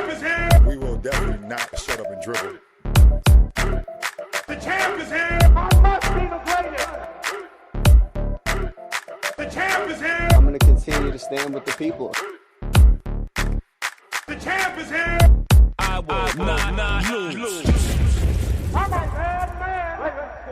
champ is here. We will definitely not shut up and dribble. The champ is here. I must be the greatest. The champ is here. I'm going to continue to stand with the people. The champ is here. I will not lose. I'm a bad man.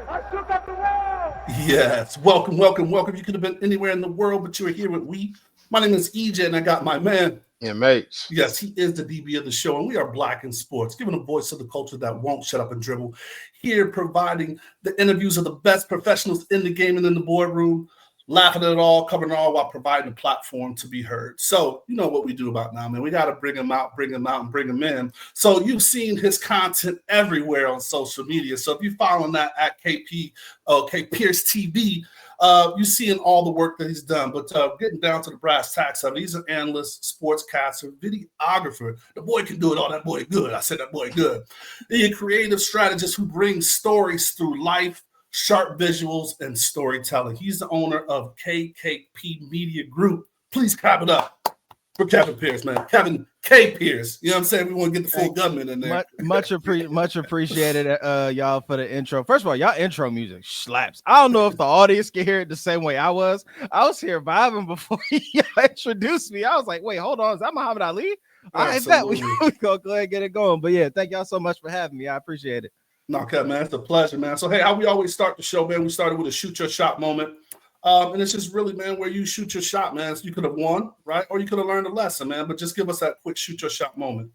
I shook up the world. Yes, welcome. You could have been anywhere in the world, but you are here with we. My name is EJ, and I got my man. Yeah, mates. Yes, he is the DB of the show, and we are Black in Sports, giving a voice to the culture that won't shut up and dribble. Here, providing the interviews of the best professionals in the game and in the boardroom, laughing at it all, covering it all, while providing a platform to be heard. So, you know what we do about now, man. We got to bring him out, and bring him in. So you've seen his content everywhere on social media. So if you're following that at Pearce TV, you're seeing all the work that he's done. But getting down to the brass tacks of it, he's an analyst, sportscaster, videographer. The boy can do it all. That boy good. I said that boy good. He's a creative strategist who brings stories through life, sharp visuals, and storytelling. He's the owner of KKP Media Group. Please clap it up for Kevin Pearce, man. Kevin K. Pearce. You know what I'm saying? We want to get the full gunman in there. Much appreciated, y'all, for the intro. First of all, y'all intro music slaps. I don't know if the audience can hear it the same way I was. I was here vibing before y'all introduced me. I was like, wait, hold on. Is that Muhammad Ali? I bet we go ahead and get it going. But yeah, thank y'all so much for having me. I appreciate it. No, Kev, man, it's a pleasure, man. So, hey, how we always start the show, man, we started with a shoot your shot moment. And it's just really, man, where you shoot your shot, man. So you could have won, right? Or you could have learned a lesson, man. But just give us that quick shoot your shot moment.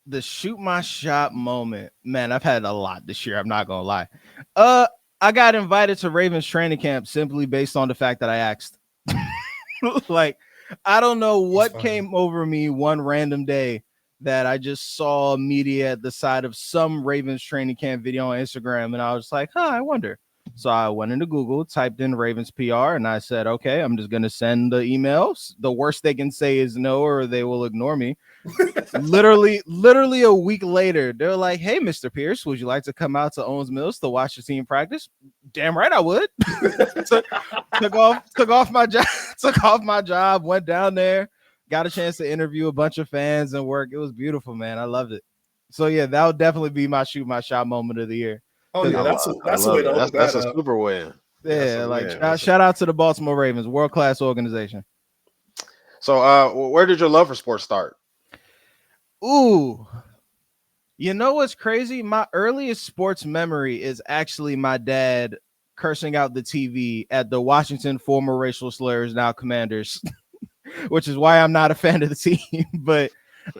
The shoot my shot moment, man, I've had a lot this year. I'm not going to lie. I got invited to Ravens training camp simply based on the fact that I asked. Like, I don't know what came over me one random day that I just saw media at the side of some Ravens training camp video on Instagram. And I was like, I wonder. So I went into Google, typed in Ravens PR, and I said, okay, I'm just going to send the emails. The worst they can say is no, or they will ignore me. literally a week later, they're like, hey, Mr. Pearce, would you like to come out to Owens Mills to watch the team practice? Damn right I would. took off my job, went down there, got a chance to interview a bunch of fans and work. It was beautiful, man. I loved it. So yeah, that would definitely be my shoot my shot moment of the year. Oh yeah, that's a way to that's a super win. Yeah, like shout out to the Baltimore Ravens, world-class organization. So where did your love for sports start? Ooh, you know what's crazy? My earliest sports memory is actually my dad cursing out the TV at the Washington former racial slurs, now Commanders, which is why I'm not a fan of the team. But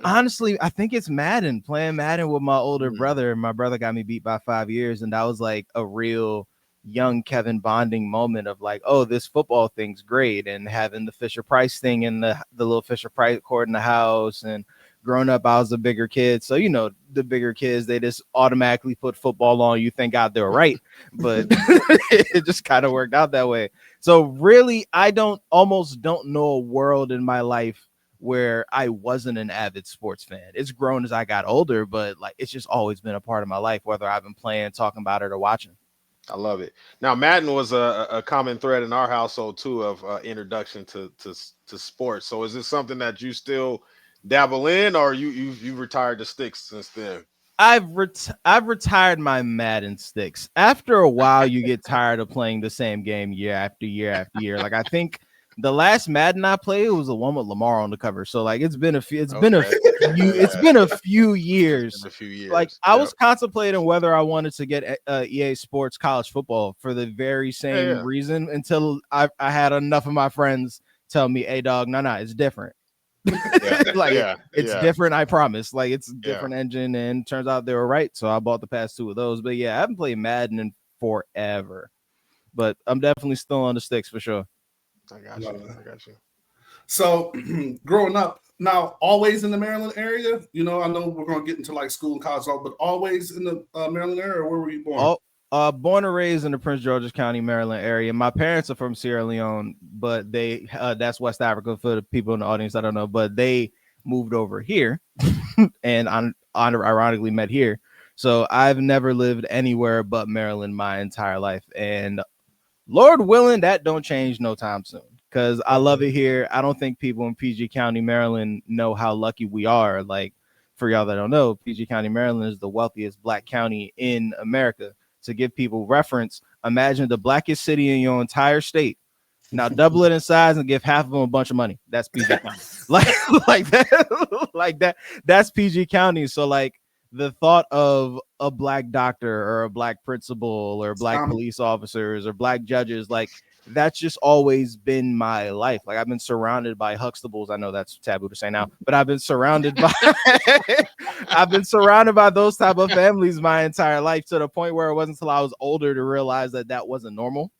honestly, I think it's Madden, playing Madden with my older brother. My brother got me beat by 5 years, and that was like a real young Kevin bonding moment of like, oh, this football thing's great, and having the Fisher-Price thing in the little Fisher-Price court in the house. And growing up, I was a bigger kid, so you know the bigger kids, they just automatically put football on. You thank God they were right, but it just kind of worked out that way. So really, I almost don't know a world in my life where I wasn't an avid sports fan. It's grown as I got older, but like it's just always been a part of my life, whether I've been playing, talking about it, or watching. I love it. Now, Madden was a common thread in our household too of introduction to sports. So is this something that you still dabble in, or you've retired the sticks since then? I've retired my Madden sticks. After a while, you get tired of playing the same game year after year after year. Like I think the last Madden I played was the one with Lamar on the cover. So like it's been a few years. Like I was contemplating whether I wanted to get EA Sports College Football for the very same reason until I had enough of my friends tell me, "Hey dog, no, it's different." It's different, I promise. Like it's a different engine, and turns out they were right. So I bought the past two of those. But yeah, I haven't played Madden in forever. But I'm definitely still on the sticks for sure. I got you. So growing up, now always in the Maryland area, you know, I know we're going to get into like school and college, but always in the Maryland area, or where were you born? Born and raised in the Prince George's County, Maryland area. My parents are from Sierra Leone, but they that's West Africa for the people in the audience. I don't know, but they moved over here and ironically met here. So I've never lived anywhere but Maryland my entire life. And Lord willing, that don't change no time soon, because I love it here. I don't think people in PG County, Maryland know how lucky we are. Like for y'all that don't know, PG County, Maryland is the wealthiest black county in America. To give people reference, imagine the blackest city in your entire state. Now double it in size and give half of them a bunch of money. That's PG County. like that. That's PG County. So like the thought of a black doctor or a black principal or black police officers or black judges, like that's just always been my life. Like I've been surrounded by Huxtables. I know that's taboo to say now, but I've been surrounded by those type of families my entire life, to the point where it wasn't until I was older to realize that wasn't normal.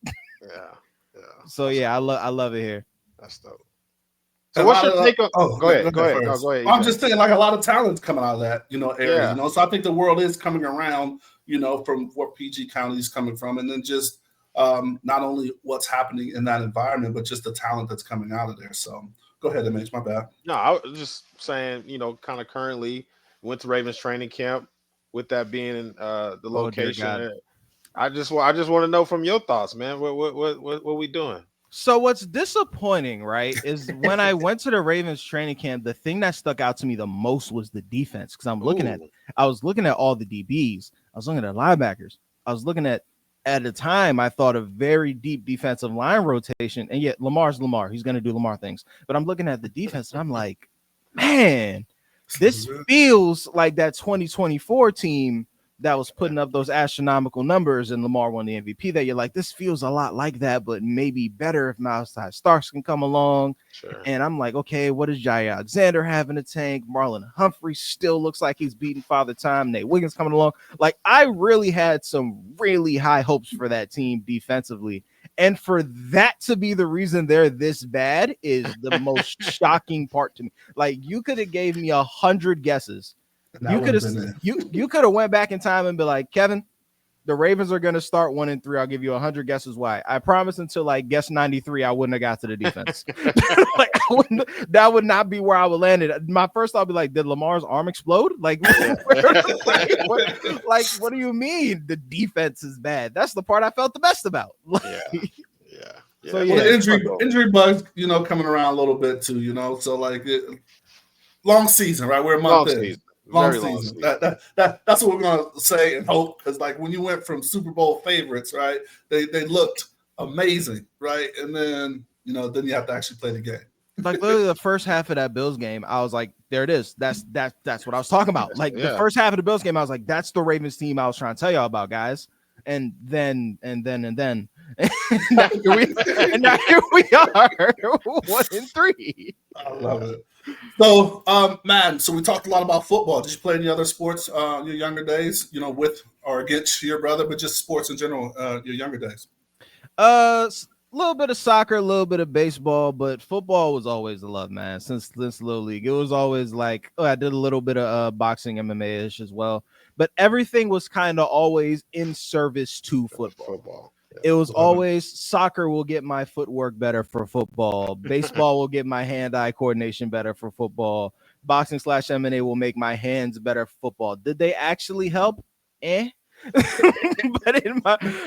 Yeah. So yeah, I love it here. That's dope. So what's your take on? Go ahead. No, go ahead. I'm just saying, like, a lot of talent's coming out of that, area. Yeah. So I think the world is coming around, from where PG County is coming from, and then just not only what's happening in that environment, but just the talent that's coming out of there. So go ahead, MH. My bad. No, I was just saying, kind of currently went to Ravens training camp. With that being in the location, I just want to know from your thoughts, man. What we doing? So what's disappointing, right, is when I went to the Ravens training camp, the thing that stuck out to me the most was the defense, because I'm looking at it. I was looking at all the DBs. I was looking at linebackers. I was looking at the time, I thought a very deep defensive line rotation. And yet Lamar's Lamar. He's going to do Lamar things. But I'm looking at the defense, and I'm like, man, this feels like that 2024 team that was putting up those astronomical numbers, and Lamar won the MVP. That you're like, this feels a lot like that, but maybe better if Malachi Starks can come along. Sure. And I'm like, okay, what does Jair Alexander have in the tank? Marlon Humphrey still looks like he's beating Father Time. Nate Wiggins coming along. Like, I really had some really high hopes for that team defensively. And for that to be the reason they're this bad is the most shocking part to me. Like, you could have gave me 100 guesses. You could have went back in time and be like, Kevin, the Ravens are going to start 1-3. I'll give you 100 guesses why. I promise until like guess 93, I wouldn't have got to the defense. Like, that would not be where I would land it. My first thought would be like, did Lamar's arm explode? Like, what do you mean the defense is bad? That's the part I felt the best about. Yeah. So yeah, well, injury bugs, coming around a little bit too, So like long season, right? We're a month in. Long season. That's what we're gonna say and hope, because like when you went from Super Bowl favorites, right? They looked amazing, right? And then then you have to actually play the game. Like literally the first half of that Bills game, I was like, there it is. That's what I was talking about. Like the first half of the Bills game, I was like, that's the Ravens team I was trying to tell y'all about, guys. And then now here we are, 1-3. I love it. So, man, so we talked a lot about football. Did you play any other sports your younger days, with or against your brother, but just sports in general, your younger days? A little bit of soccer, a little bit of baseball, but football was always the love, man. Since Little League, it was always like, I did a little bit of boxing, MMA-ish as well, but everything was kind of always in service to football. It was always soccer will get my footwork better for football. Baseball will get my hand-eye coordination better for football. Boxing / MMA will make my hands better for football. Did they actually help?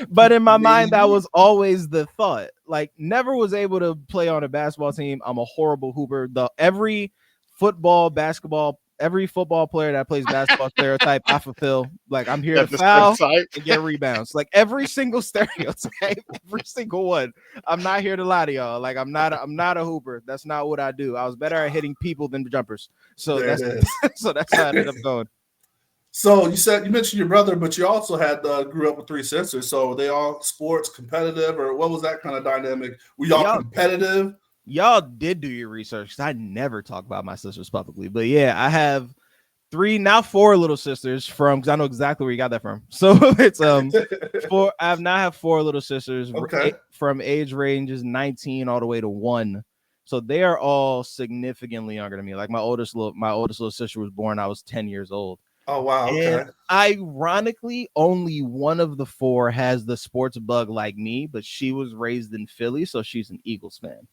But in my mind, that was always the thought. Like, never was able to play on a basketball team. I'm a horrible hooper. Every football player that plays basketball stereotype, I fulfill. Like, I'm here to foul and get rebounds. Like, every single stereotype, every single one. I'm not here to lie to y'all. Like, I'm not a hooper. That's not what I do. I was better at hitting people than jumpers. So that's how I ended up going. So you mentioned your brother, but you also had grew up with 3 sisters. So were they all sports competitive, or what was that kind of dynamic? Were y'all competitive? Y'all did do your research, because I never talk about my sisters publicly. But yeah, I have 4 little sisters because I know exactly where you got that from. So it's 4. I now have 4 little sisters from age ranges 19 all the way to 1. So they are all significantly younger than me. Like my oldest little sister was born, I was 10 years old. Oh, wow. Okay. And ironically, only one of the 4 has the sports bug like me, but she was raised in Philly, so she's an Eagles fan.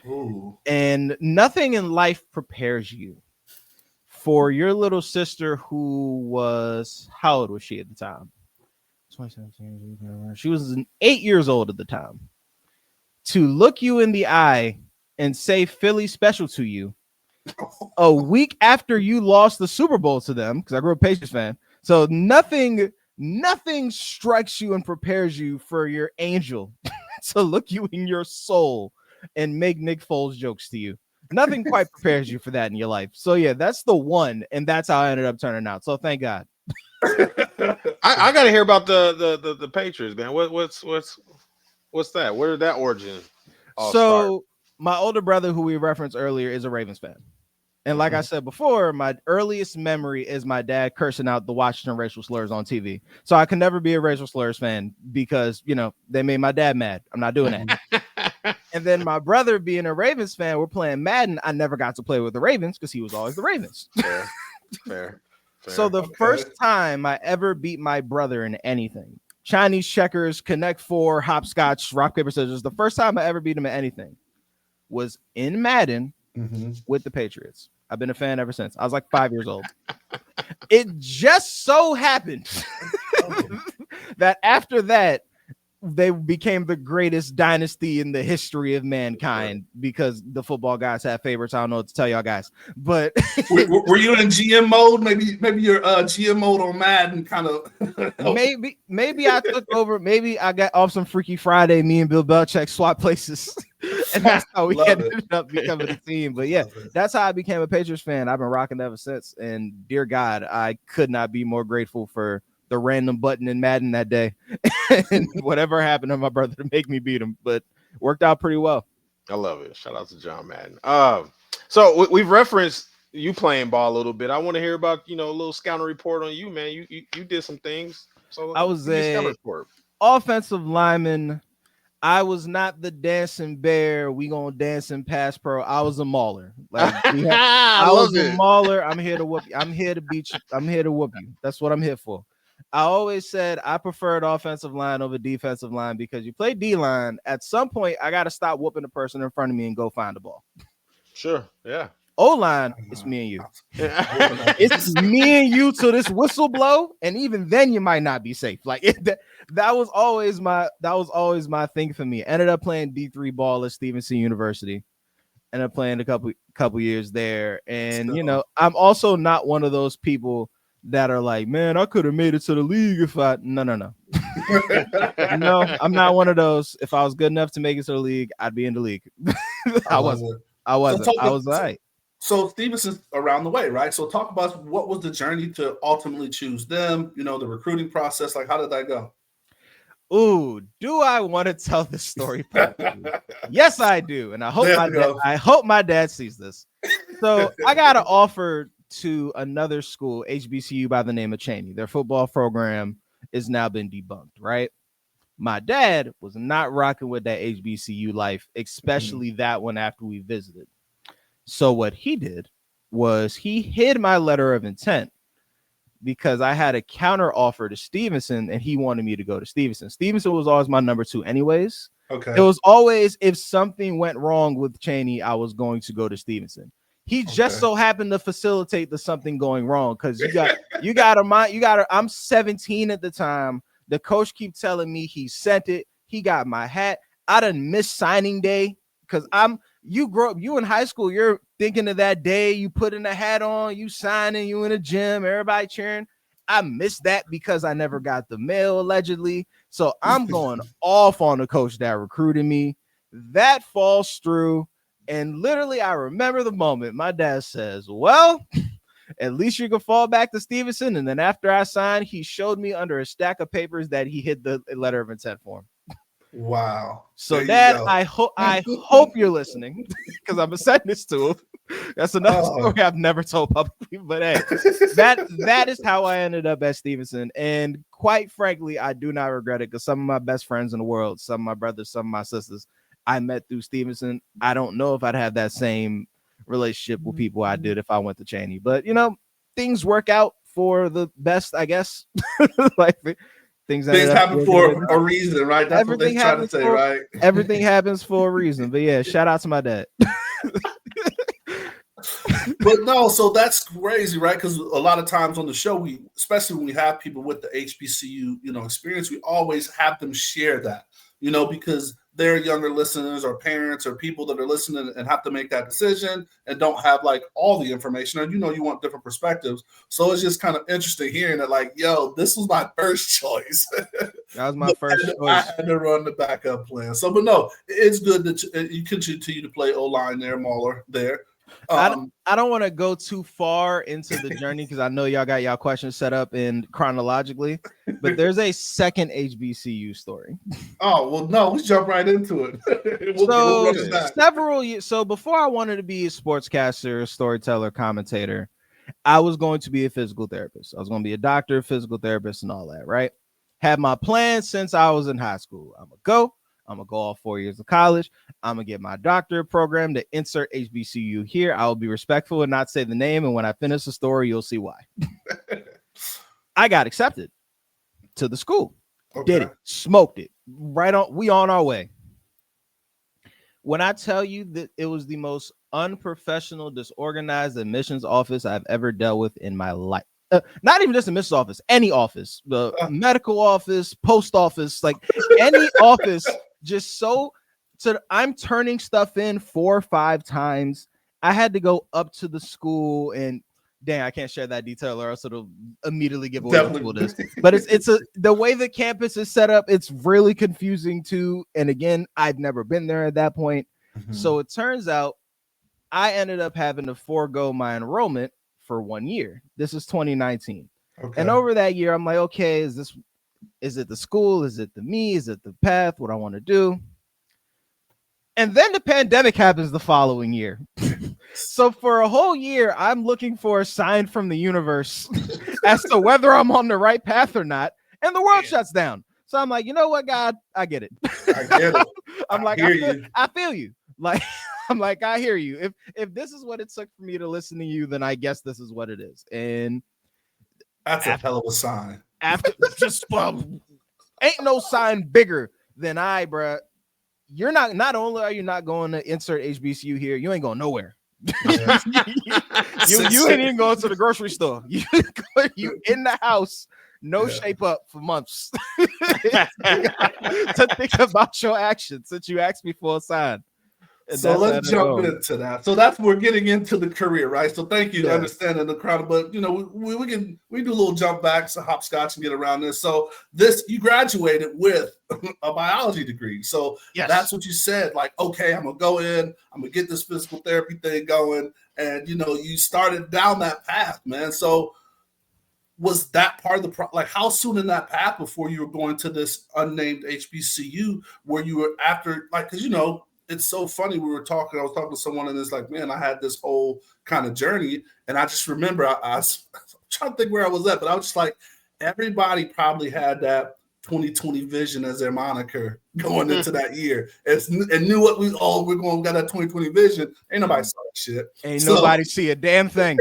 Ooh. And nothing in life prepares you for your little sister, who was, how old was she at the time? 2017. She was 8 years old at the time. To look you in the eye and say Philly special to you a week after you lost the Super Bowl to them, because I grew up a Patriots fan. So nothing strikes you and prepares you for your angel to look you in your soul and make Nick Foles jokes to you. Nothing quite prepares you for that in your life. So yeah, that's the one, and that's how I ended up turning out. So thank God. I got to hear about the Patriots, man. What's that? Where did that origin all start? My older brother, who we referenced earlier, is a Ravens fan. And like I said before, my earliest memory is my dad cursing out the Washington racial slurs on TV. So I can never be a racial slurs fan because, they made my dad mad. I'm not doing that. And then my brother being a Ravens fan, we're playing Madden. I never got to play with the Ravens because he was always the Ravens. Fair. So the first time I ever beat my brother in anything, Chinese checkers, Connect Four, hopscotch, rock, paper, scissors, the first time I ever beat him at anything was in Madden with the Patriots. I've been a fan ever since. I was like 5 years old. It just so happened that after that, they became the greatest dynasty in the history of mankind because the football guys have favorites. I don't know what to tell y'all guys, but were you in GM mode? Maybe your GM mode on Madden kind of. maybe I took over. Maybe I got off some Freaky Friday. Me and Bill Belichick swap places, and that's how we ended up becoming a team. But yeah, that's how I became a Patriots fan. I've been rocking ever since. And dear God, I could not be more grateful for the random button in Madden that day and whatever happened to my brother to make me beat him, but worked out pretty well. I love it. Shout out to John Madden. So we've referenced you playing ball a little bit. I want to hear about, a little scouting report on you, man. You did some things. So I was a offensive lineman. I was not the dancing bear. We gonna dance and pass pro. I was a mauler. I was a mauler. I'm here to whoop you. I'm here to beat you. I'm here to whoop you. That's what I'm here for. I always said I preferred offensive line over defensive line because you play D-line. At some point, I got to stop whooping the person in front of me and go find the ball. Sure, yeah. O-line, it's me and you. It's me and you till this whistle blow, and even then you might not be safe. That was always my thing for me. Ended up playing D3 ball at Stevenson University. Ended up playing a couple years there, and I'm also not one of those people that are like, man, I could have made it to the league if I. No. No, I'm not one of those. If I was good enough to make it to the league, I'd be in the league. I wasn't. I was all right. So Stevenson's around the way, right? So talk about what was the journey to ultimately choose them, the recruiting process. Like, how did that go? Ooh, do I want to tell this story? Yes, I do. And I hope my dad sees this. So I got an offer to another school, HBCU, by the name of Cheney. Their football program has now been debunked, right? My dad was not rocking with that HBCU life, especially that one after we visited. So what he did was he hid my letter of intent because I had a counter offer to Stevenson and he wanted me to go to Stevenson. Stevenson was always my number 2 anyways. Okay. It was always, if something went wrong with Cheney, I was going to go to Stevenson. He just so happened to facilitate the something going wrong because I'm 17 at the time. The coach keep telling me he sent it. He got my hat. I done missed signing day because you grow up, you in high school, you're thinking of that day you putting a hat on, you signing, you in a gym, everybody cheering. I missed that because I never got the mail allegedly. So I'm going off on the coach that recruited me. That falls through. And literally, I remember the moment my dad says, well, at least you can fall back to Stevenson. And then after I signed, he showed me under a stack of papers that he hid the letter of intent for him. Wow. So Dad, I hope you're listening because I'm sending this to him. That's another story I've never told publicly. But hey, that is how I ended up at Stevenson. And quite frankly, I do not regret it because some of my best friends in the world, some of my brothers, some of my sisters, I met through Stevenson. I don't know if I'd have that same relationship with people I did if I went to Cheney, but things work out for the best, I guess. Things happen for a reason, right? That's everything what they're trying to say, right? Everything happens for a reason. But yeah, shout out to my dad. But no, so that's crazy, right? Because a lot of times on the show, especially when we have people with the HBCU, experience, we always have them share that, because their younger listeners or parents or people that are listening and have to make that decision and don't have like all the information, and you want different perspectives. So it's just kind of interesting hearing that, like, yo, this was my first choice. That was my first choice. I had to run the backup plan. So, but no, it's good that you continue to play O-line there, Mauler there. I don't want to go too far into the journey because I know y'all got y'all questions set up in chronologically, but there's a second HBCU story. Oh, well, no, let's jump right into it. Several years. So before I wanted to be a sportscaster, storyteller, commentator, I was going to be a physical therapist. I was going to be a doctor, physical therapist, and all that, right? Had my plan since I was in high school. I'm going to go all 4 years of college. I'm going to get my doctorate program to insert HBCU here. I will be respectful and not say the name. And when I finish the story, you'll see why. I got accepted to the school. Okay. Did it. Smoked it. Right on. We on our way. When I tell you that it was the most unprofessional, disorganized admissions office I've ever dealt with in my life. Not even just a admissions office, any office, the medical office, post office, like any office, just so I'm turning stuff in 4 or 5 times. I had to go up to the school and dang, I can't share that detail or else it'll immediately give away what it is. But it's the way the campus is set up, it's really confusing too. And again, I've never been there at that point. Mm-hmm. So it turns out I ended up having to forego my enrollment for 1 year. This is 2019. Okay. And over that year, I'm like, okay, is it the school? Is it the me? Is it the path? What I want to do? And then the pandemic happens the following year. So for a whole year, I'm looking for a sign from the universe as to whether I'm on the right path or not. And the world shuts down. So I'm like, you know what, God, I get it. I get it. I feel you. Like, I'm like, I hear you. If this is what it took for me to listen to you, then I guess this is what it is. And that's a hell of a sign. After just ain't no sign bigger than bruh. You're not only are you not going to insert HBCU here, you ain't going nowhere. Yeah. you ain't even going to the grocery store. You in the house, shape up for months to think about your actions since you asked me for a sign. So let's jump into that. So that's we're getting into the career, right? So thank you for understanding the crowd. But we do a little jump backs, a hopscotch, and get around this. So you graduated with a biology degree. So that's what you said. Like, okay, I'm gonna go in, I'm gonna get this physical therapy thing going, and you started down that path, man. So was that part of the like how soon in that path before you were going to this unnamed HBCU where you were after like because it's so funny. I was talking to someone and it's like, man, I had this whole kind of journey. And I just remember I was trying to think where I was at, but I was just like, everybody probably had that 2020 vision as their moniker going into that year and knew what we got that 2020 vision. Ain't nobody saw that shit. Ain't nobody see a damn thing.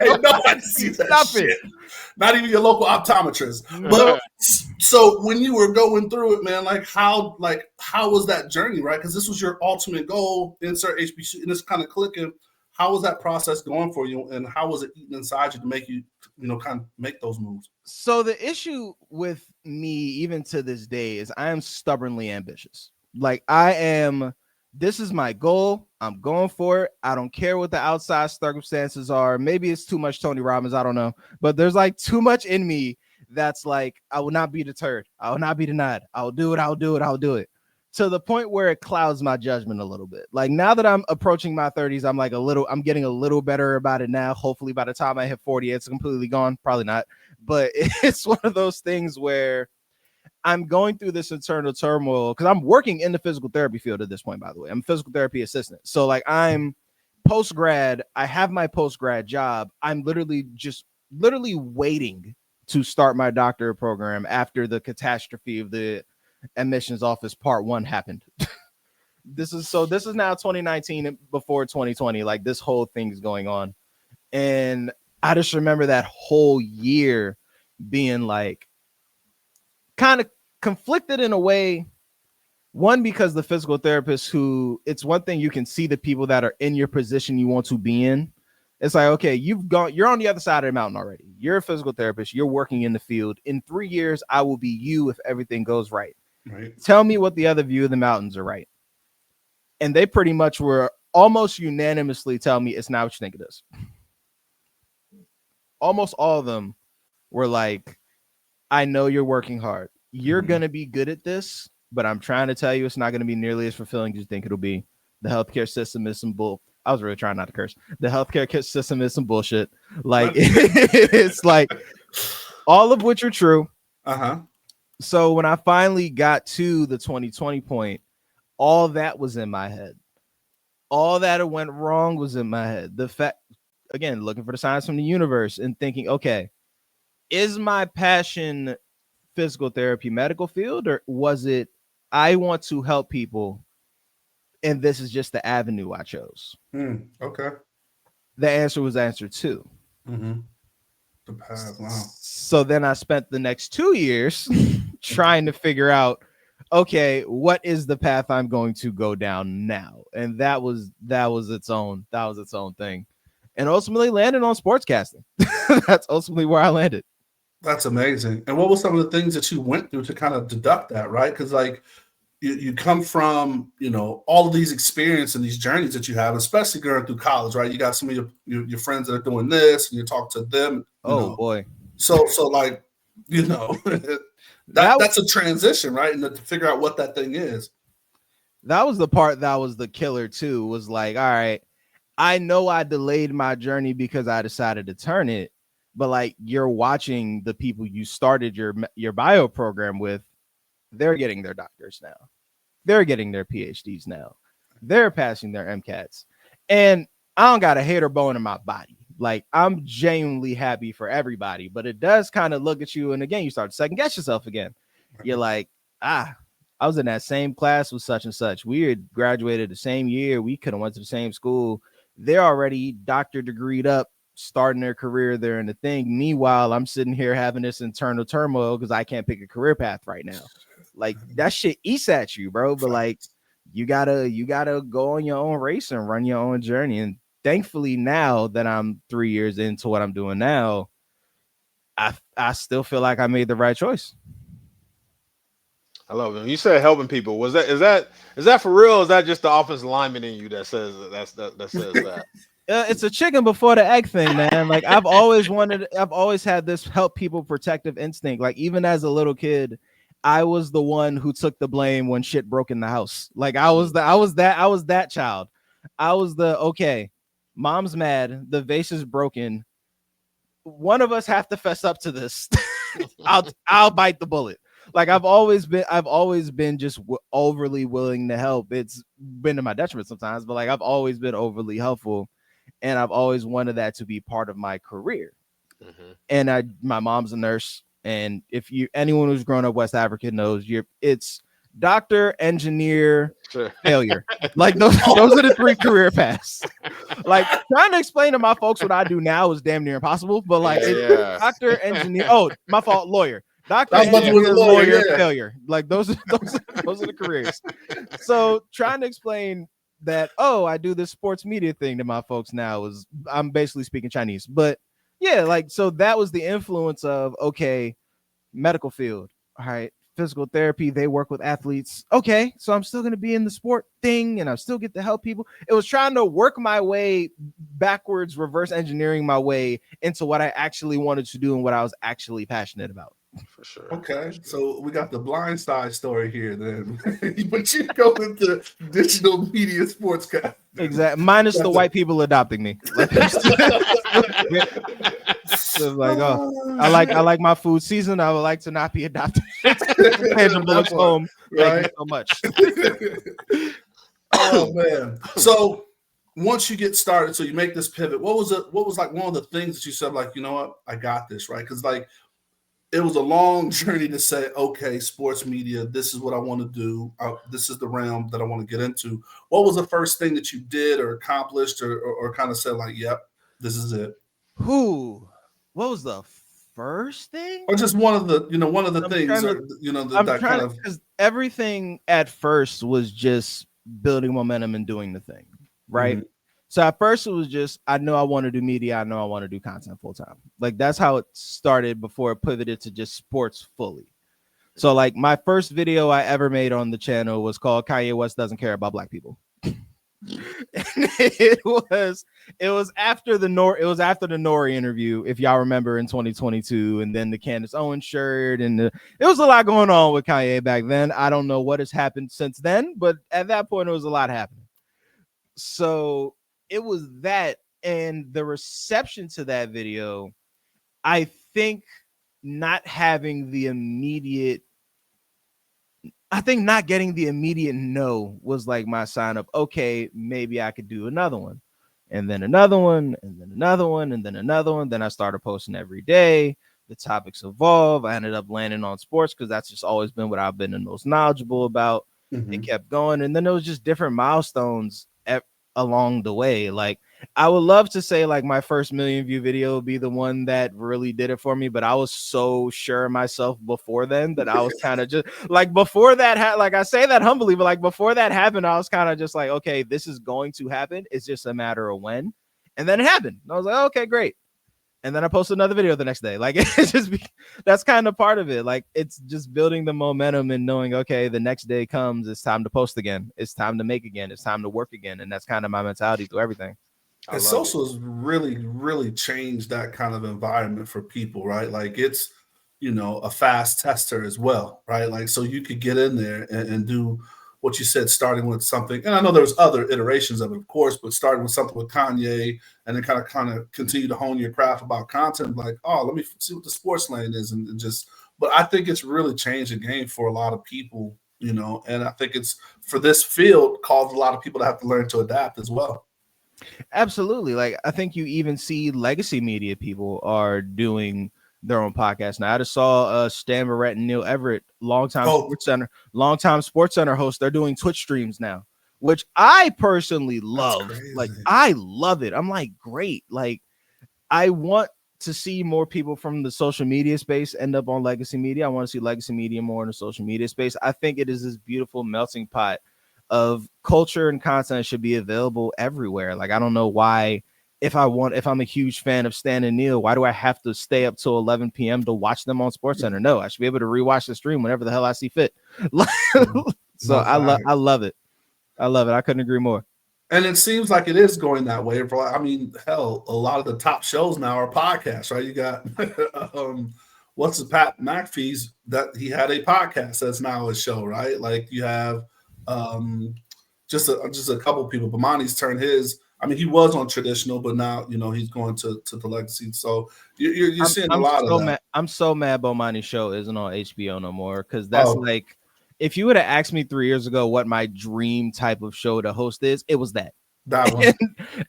Ain't nobody see that shit. Not even your local optometrist. But so when you were going through it, man, like how was that journey, right? Because this was your ultimate goal, insert HBCU, and it's kind of clicking. How was that process going for you, and how was it eating inside you to make you, kind of make those moves? So the issue with me, even to this day, is I am stubbornly ambitious. Like this is my goal. I'm going for it. I don't care what the outside circumstances are. Maybe it's too much Tony Robbins. I don't know. But there's like too much in me that's like, I will not be deterred. I will not be denied. I'll do it. I'll do it. I'll do it. To the point where it clouds my judgment a little bit. Like now that I'm approaching my 30s, I'm getting a little better about it now. Hopefully by the time I hit 40, it's completely gone. Probably not. But it's one of those things where I'm going through this internal turmoil because I'm working in the physical therapy field at this point, by the way. I'm a physical therapy assistant. So like I'm post-grad. I have my post-grad job. I'm literally waiting to start my doctorate program after the catastrophe of the admissions office part 1 happened. This is now 2019 before 2020. Like this whole thing is going on. And I just remember that whole year being like kind of conflicted in a way. One, because the physical therapist it's one thing you can see the people that are in your position you want to be in. It's like, okay, you're on the other side of the mountain already. You're a physical therapist. You're working in the field. In 3 years, I will be you if everything goes right. Right. Tell me what the other view of the mountains are right. And they pretty much were almost unanimously telling me it's not what you think it is. Almost all of them were like, I know you're working hard. You're going to be good at this, but I'm trying to tell you it's not going to be nearly as fulfilling as you think it'll be. The healthcare system is some bull. I was really trying not to curse. The healthcare system is some bullshit. Like, it's like all of which are true. Uh-huh. So when I finally got to the 2020 point, all that was in my head. All that went wrong was in my head. The fact, again, looking for the signs from the universe and thinking, okay, is my passion physical therapy, medical field, or was it I want to help people and this is just the avenue I chose? Okay. The answer was answer 2. The path. Wow. So then I spent the next 2 years trying to figure out, okay, what is the path I'm going to go down now? And that was its own thing. And ultimately landed on sportscasting. That's ultimately where I landed. That's amazing. And what were some of the things that you went through to kind of deduct that, right? Because like you come from, all of these experiences and these journeys that you have, especially going through college, right? You got some of your friends that are doing this, and you talk to them. Boy. So like, that's a transition, right? And to figure out what that thing is. That was the part that was the killer too, was like, all right, I know I delayed my journey because I decided to turn it, but like you're watching the people you started your bio program with, they're getting their doctors now. They're getting their PhDs now. They're passing their MCATs. And I don't got a hater bone in my body. Like, I'm genuinely happy for everybody, but it does kind of look at you. And again, you start to second guess yourself again. You're like, I was in that same class with such and such. We had graduated the same year. We could have went to the same school. They're already doctor degreed up, starting their career. They're in the thing. Meanwhile, I'm sitting here having this internal turmoil because I can't pick a career path right now. Like, that shit eats at you, bro. But like, you gotta go on your own race and run your own journey. And thankfully, now that I'm 3 years into what I'm doing now, I still feel like I made the right choice. I love it. You said helping people. Is that for real? Or is that just the offensive lineman in you that says that says that? It's a chicken before the egg thing, man. Like, I've always had this help people protective instinct. Like, even as a little kid, I was the one who took the blame when shit broke in the house. Like, I was that child. I was okay, mom's mad, the vase is broken. One of us have to fess up to this. I'll bite the bullet. Like, I've always been just overly willing to help. It's been to my detriment sometimes, but like, I've always been overly helpful, and I've always wanted that to be part of my career. And my mom's a nurse. And if anyone who's grown up West African knows, it's doctor, engineer, failure. Like, those are the 3 career paths. Like, trying to explain to my folks what I do now is damn near impossible. But like, it's doctor, engineer. Oh, my fault. Lawyer, doctor, engineer, lawyer, failure. Like, those are the careers. So trying to explain that, I do this sports media thing to my folks now I'm basically speaking Chinese, but. Yeah, like, so that was the influence of, okay, medical field. All right, physical therapy, they work with athletes. Okay, so I'm still going to be in the sport thing and I still get to help people. It was trying to work my way backwards, reverse engineering my way into what I actually wanted to do and what I was actually passionate about. For sure. Okay, so we got the blind side story here then. But you go into digital media sportscast. Exactly. Minus the white people adopting me. So like, I like my food season. I would like to not be adopted. Tangible home. Thank you so much. Oh man. So once you get started, so you make this pivot, what was like one of the things that you said, like, you know what, I got this, right? Because like, it was a long journey to say, okay, sports media, this is what I want to do. This is the realm that I want to get into. What was the first thing that you did or accomplished or kind of said, like, yep, this is it? What was the first thing? Or just one of the things, because everything at first was just building momentum and doing the thing, right? Mm-hmm. So at first it was just, I know I want to do media. I know I want to do content full time. Like, that's how it started before it pivoted to just sports fully. So like my first video I ever made on the channel was called Kanye West Doesn't Care About Black People. And it was after the Nori interview, if y'all remember, in 2022, and then the Candace Owens shirt, and it was a lot going on with Kanye back then. I don't know what has happened since then, but at that point it was a lot happening. So it was that, and the reception to that video, I think not getting the immediate no was like my sign of, okay, maybe I could do another one, and then another one, and then another one, and then another one. Then I started posting every day. The topics evolve. I ended up landing on sports because that's just always been what I've been the most knowledgeable about. It kept going, and then there was just different milestones along the way. Like, I would love to say like my first 1 million view video would be the one that really did it for me, but I was so sure of myself before then that I was kind of just like, before that like, I say that humbly, but like before that happened, I was kind of just like, okay, this is going to happen. It's just a matter of when. And then it happened. And I was like, okay, great. And then I posted another video the next day. Like, it's just that's kind of part of it. Like, it's just building the momentum and knowing, okay, the next day comes, it's time to post again. It's time to make again. It's time to work again. And that's kind of my mentality through everything. And social has really, really changed that kind of environment for people, right? Like, it's, you know, a fast tester as well, right? Like, so you could get in there and do what you said, starting with something. And I know there's other iterations of it, of course, but starting with something with Kanye and then kind of continue to hone your craft about content, like, oh, let me see what the sports lane is. And just, but I think it's really changed the game for a lot of people, you know, and I think it's, for this field, caused a lot of people to have to learn to adapt as well. Absolutely. Like, I think you even see legacy media people are doing their own podcast now. I just saw Stan Barrett and Neil Everett, longtime Sports Center hosts. They're doing Twitch streams now, which I personally love. Like, I love it. I'm like, great. Like, I want to see more people from the social media space end up on legacy media. I want to see legacy media more in the social media space. I think it is this beautiful melting pot of culture and content should be available everywhere. Like, I don't know why, if I'm a huge fan of Stan and Neil, why do I have to stay up till 11 p.m. to watch them on SportsCenter? No, I should be able to rewatch the stream whenever the hell I see fit. So I love it. I love it. I couldn't agree more. And it seems like it is going that way. I mean, hell, a lot of the top shows now are podcasts, right? You got what's the Pat McAfee's, that he had a podcast that's now a show, right? Like, you have just a couple people. Bomani's turned his. I mean, he was on traditional, but now, you know, he's going to the legacy. So you're seeing a lot of that. I'm so mad Bomani's show isn't on HBO no more, because that's like, if you would have asked me 3 years ago what my dream type of show to host is, it was that one.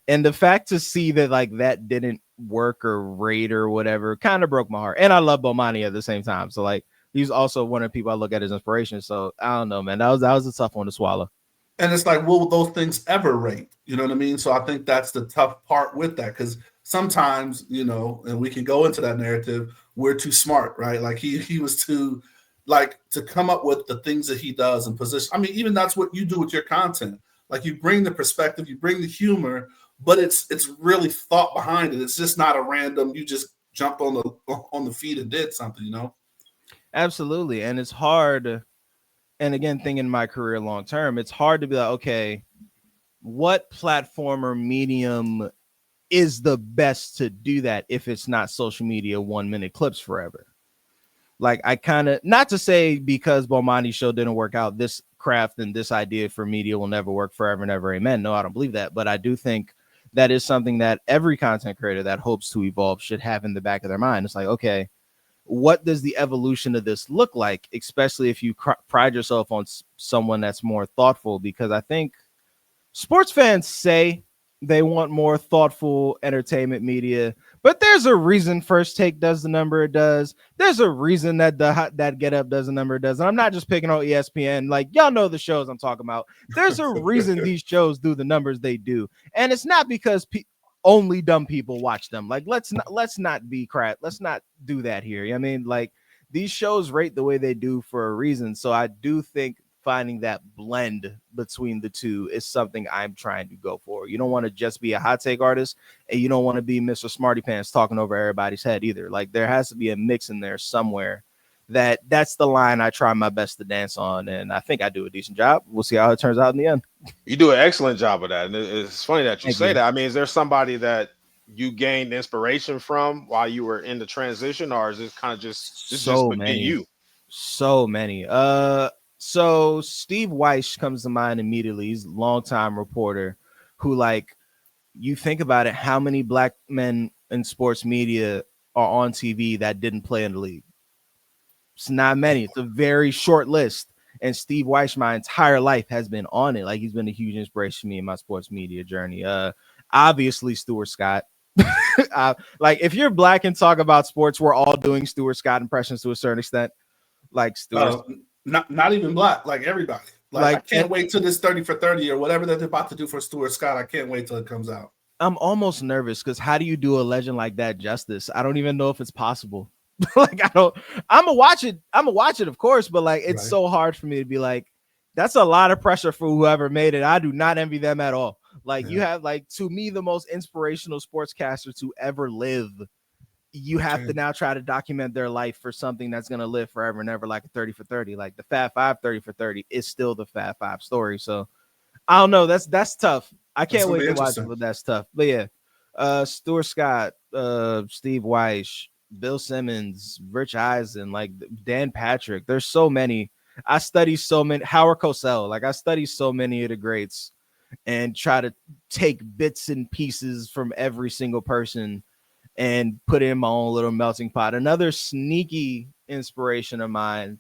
And the fact to see that like that didn't work or rate or whatever kind of broke my heart. And I love Bomani at the same time. So like, he's also one of the people I look at as inspiration. So I don't know, man. That was a tough one to swallow. And it's like, will those things ever rate? You know what I mean? So I think that's the tough part with that, because sometimes, you know, and we can go into that narrative, we're too smart, right? Like he was too, like, to come up with the things that he does and position. I mean, even that's what you do with your content. Like, you bring the perspective, you bring the humor, but it's really thought behind it. It's just not a random, you just jumped on the feed and did something, you know? Absolutely. And it's hard. And again, thinking my career long term, it's hard to be like, okay, what platform or medium is the best to do that if it's not social media 1 minute clips forever? Like, I kind of, not to say because Bomani's show didn't work out, this craft and this idea for media will never work forever and ever. Amen. No, I don't believe that. But I do think that is something that every content creator that hopes to evolve should have in the back of their mind. It's like, okay, what does the evolution of this look like, especially if you pride yourself on someone that's more thoughtful? Because I think sports fans say they want more thoughtful entertainment media, but there's a reason First Take does the number it does. There's a reason that that Get Up does the number it does. And I'm not just picking on ESPN. Like, y'all know the shows I'm talking about. There's a reason these shows do the numbers they do. And it's not because only dumb people watch them. Like, let's not be crap. Let's not do that here. I mean, like, these shows rate the way they do for a reason. So I do think finding that blend between the two is something I'm trying to go for. You don't want to just be a hot take artist, and you don't want to be Mr. Smarty Pants talking over everybody's head either. Like, there has to be a mix in there somewhere that's the line I try my best to dance on, and I think I do a decent job. We'll see how it turns out in the end. You do an excellent job of that, and it's funny that you Thank say you. that. I mean, is there somebody that you gained inspiration from while you were in the transition, or is this kind of just So been many. you? So many. So Steve Weiss comes to mind immediately. He's a longtime reporter who, like, you think about it, how many black men in sports media are on TV that didn't play in the league? It's not many. It's a very short list. And Steve Weiss, my entire life, has been on it. Like, he's been a huge inspiration for me in my sports media journey. Obviously, Stuart Scott. Like, if you're black and talk about sports, we're all doing Stuart Scott impressions to a certain extent. Like Stuart, not even black, like everybody. Like I can't wait till this 30 for 30 or whatever that they're about to do for Stuart Scott. I can't wait till it comes out. I'm almost nervous because how do you do a legend like that justice? I don't even know if it's possible. Like, I'm gonna watch it, of course, but like, it's so hard for me to be like, that's a lot of pressure for whoever made it. I do not envy them at all. Like, you have, like, to me, the most inspirational sportscaster to ever live. You have to now try to document their life for something that's going to live forever and ever, like a 30 for 30. Like the Fab 5 30 for 30 is still the Fab 5 story. So I don't know. That's tough. I can't wait to watch it, but that's tough. But yeah, Stuart Scott, Steve Weiss, Bill Simmons, Rich Eisen, like Dan Patrick. There's so many. I study so many. Howard Cosell. Like, I study so many of the greats and try to take bits and pieces from every single person and put it in my own little melting pot. Another sneaky inspiration of mine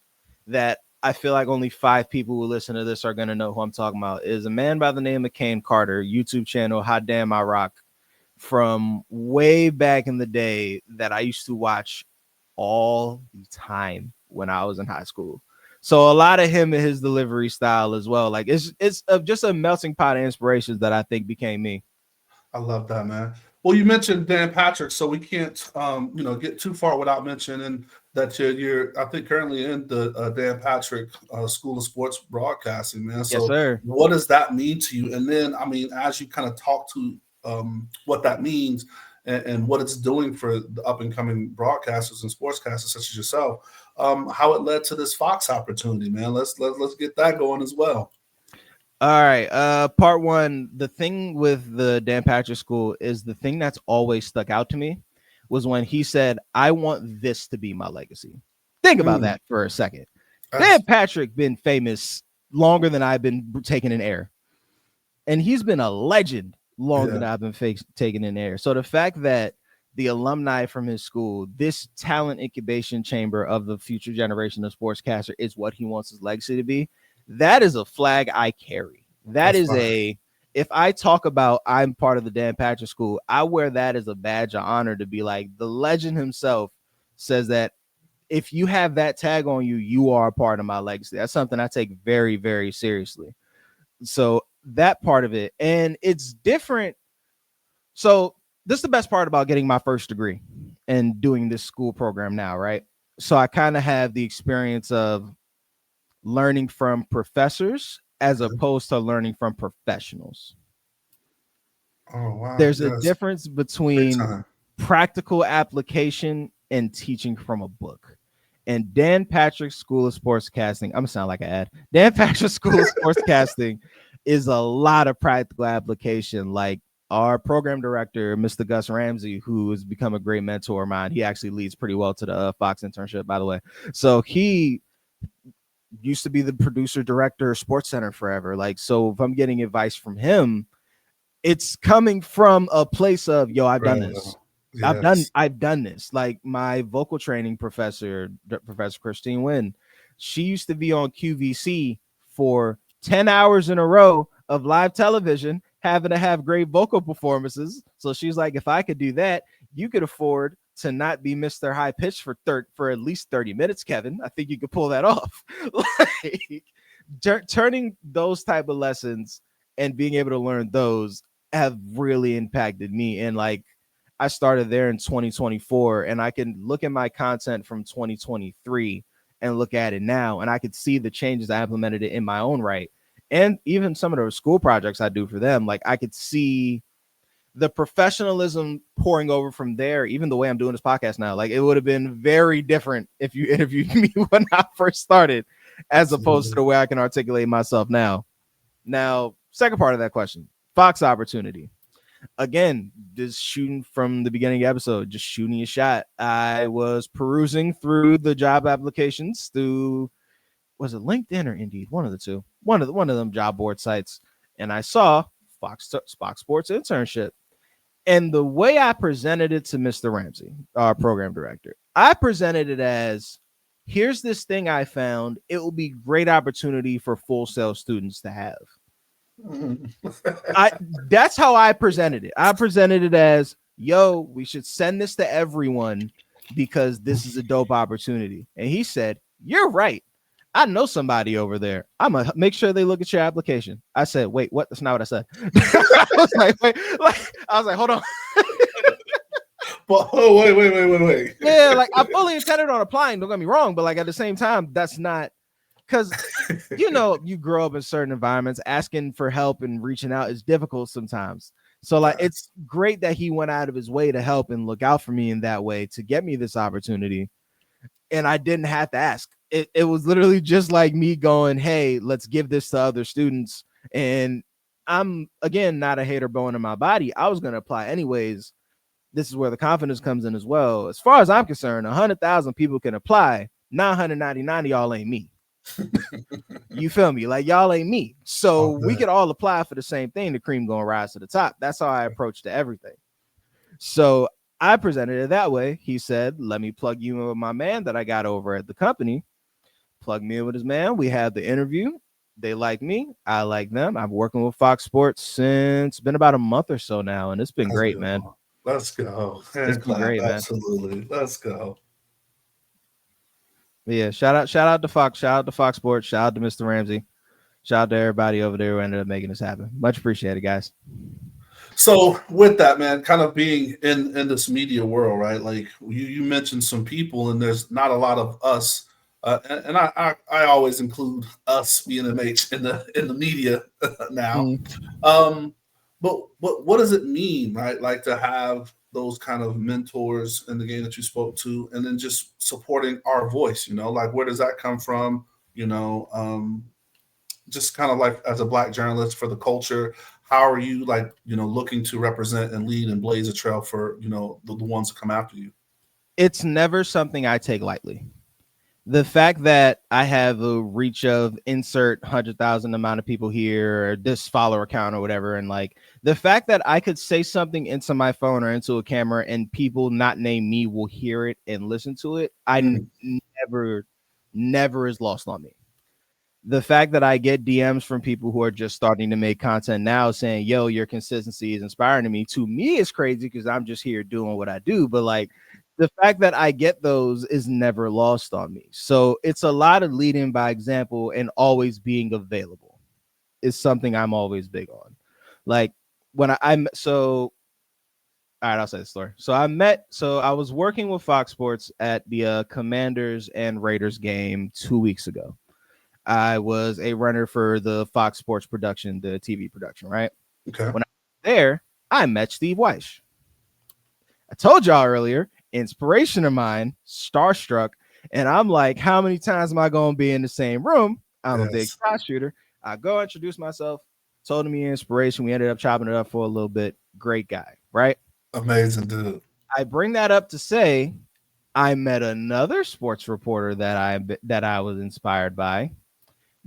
that I feel like only 5 people who listen to this are going to know who I'm talking about is a man by the name of Kane Carter, YouTube channel, Hot Damn I Rock, from way back in the day that I used to watch all the time when I was in high school. So a lot of him and his delivery style as well. Like, it's just a melting pot of inspirations that I think became me. I love that, man. Well, you mentioned Dan Patrick, so we can't, get too far without mentioning that you're I think, currently in the Dan Patrick School of Sports Broadcasting, man. So yes, sir. What does that mean to you? And then, I mean, as you kind of talk to what that means and what it's doing for the up and coming broadcasters and sportscasters such as yourself, how it led to this Fox opportunity, man. Let's get that going as well. All right. Part one, the thing with the Dan Patrick School is the thing that's always stuck out to me was when he said, I want this to be my legacy. Think about that for a second. Dan Patrick been famous longer than I've been taking in air. And he's been a legend longer than I've been taking in air. So the fact that the alumni from his school, this talent incubation chamber of the future generation of sportscaster, is what he wants his legacy to be. That is a flag I carry. That's if I talk about I'm part of the Dan Patrick School, I wear that as a badge of honor to be like, the legend himself says that if you have that tag on you, you are a part of my legacy. That's something I take very, very seriously. So that part of it, and it's different. So this is the best part about getting my first degree and doing this school program now, right? So I kind of have the experience of learning from professors as opposed to learning from professionals. Oh, wow. There's a difference between practical application and teaching from a book. And Dan Patrick School of Sportscasting, I'm gonna sound like an ad. Dan Patrick School of Sportscasting is a lot of practical application. Like, our program director, Mr. Gus Ramsey, who has become a great mentor of mine, he actually leads pretty well to the Fox internship, by the way. So he used to be the producer director of Sports Center forever. Like, so if I'm getting advice from him, it's coming from a place of, yo, I've done this. Yes. I've done this. Like, my vocal training professor, Professor Christine Wynn, she used to be on QVC for 10 hours in a row of live television, having to have great vocal performances. So she's like, if I could do that, you could afford to not be Mr. High Pitch for at least 30 minutes, Kevin. I think you could pull that off. Like, turning those type of lessons and being able to learn those have really impacted me. And like, I started there in 2024, and I can look at my content from 2023 and look at it now, and I could see the changes I implemented it in my own right. And even some of the school projects I do for them, like, I could see the professionalism pouring over from there, even the way I'm doing this podcast now, like it would have been very different if you interviewed me when I first started, as opposed to the way I can articulate myself now. Now, second part of that question, Fox opportunity. Again, just shooting from the beginning of the episode, just shooting a shot. I was perusing through the job applications through, was it LinkedIn or Indeed? One of the two. One of them job board sites. And I saw Fox Sports internship. And the way I presented it to Mr. Ramsey, our program director, I presented it as, here's this thing I found. It will be great opportunity for Full Sail students to have. That's how I presented it. I presented it as, yo, we should send this to everyone because this is a dope opportunity. And he said, you're right. I know somebody over there. I'm gonna make sure they look at your application. I said, wait, what? That's not what I said. I was like, hold on. But wait. Yeah, like I fully intended on applying. Don't get me wrong, but like at the same time, that's not, because you grow up in certain environments. Asking for help and reaching out is difficult sometimes. So like it's great that he went out of his way to help and look out for me in that way to get me this opportunity. And I didn't have to ask. It was literally just like me going, hey, let's give this to other students. And I'm, again, not a hater bone in my body. I was going to apply anyways. This is where the confidence comes in as well. As far as I'm concerned, 100,000 people can apply. 999 of y'all ain't me. You feel me? Like y'all ain't me. So we could all apply for the same thing. The cream gonna rise to the top. That's how I approached everything. So I presented it that way. He said, let me plug you in with my man that I got over at the company. Plug me in with his man. We had the interview. They like me. I like them. I'm working with Fox Sports since been about a month or so now, and it's been great, man. Let's go. It's been great, man. Absolutely. Let's go. Yeah, shout out to Fox. Shout out to Fox Sports. Shout out to Mr. Ramsey. Shout out to everybody over there who ended up making this happen. Much appreciated, guys. So with that, man, kind of being in this media world, right? Like you mentioned some people, and there's not a lot of us. And I always include us, BNMH, in the media now. But what does it mean, right? Like to have those kind of mentors in the game that you spoke to, and then just supporting our voice, like where does that come from? Just kind of like as a Black journalist for the culture, how are you looking to represent and lead and blaze a trail for, the ones that come after you? It's never something I take lightly. The fact that I have a reach of insert 100,000 amount of people here, or this follower account or whatever. And like the fact that I could say something into my phone or into a camera and people not named me will hear it and listen to it. Never is lost on me. The fact that I get DMs from people who are just starting to make content now saying, yo, your consistency is inspiring to me is crazy because I'm just here doing what I do. But like, the fact that I get those is never lost on me. So it's a lot of leading by example and always being available is something I'm always big on. Like when all right, I'll say the story. So I was working with Fox Sports at the Commanders and Raiders game 2 weeks ago. I was a runner for the Fox Sports production, the TV production, right? Okay. When I was there, I met Steve Weish. I told y'all earlier, inspiration of mine, starstruck, and I'm like, how many times am I going to be in the same room? I'm a big shot shooter. I go introduce myself, told him he inspiration. We ended up chopping it up for a little bit. Great guy, right? Amazing dude. I bring that up to say I met another sports reporter that I was inspired by.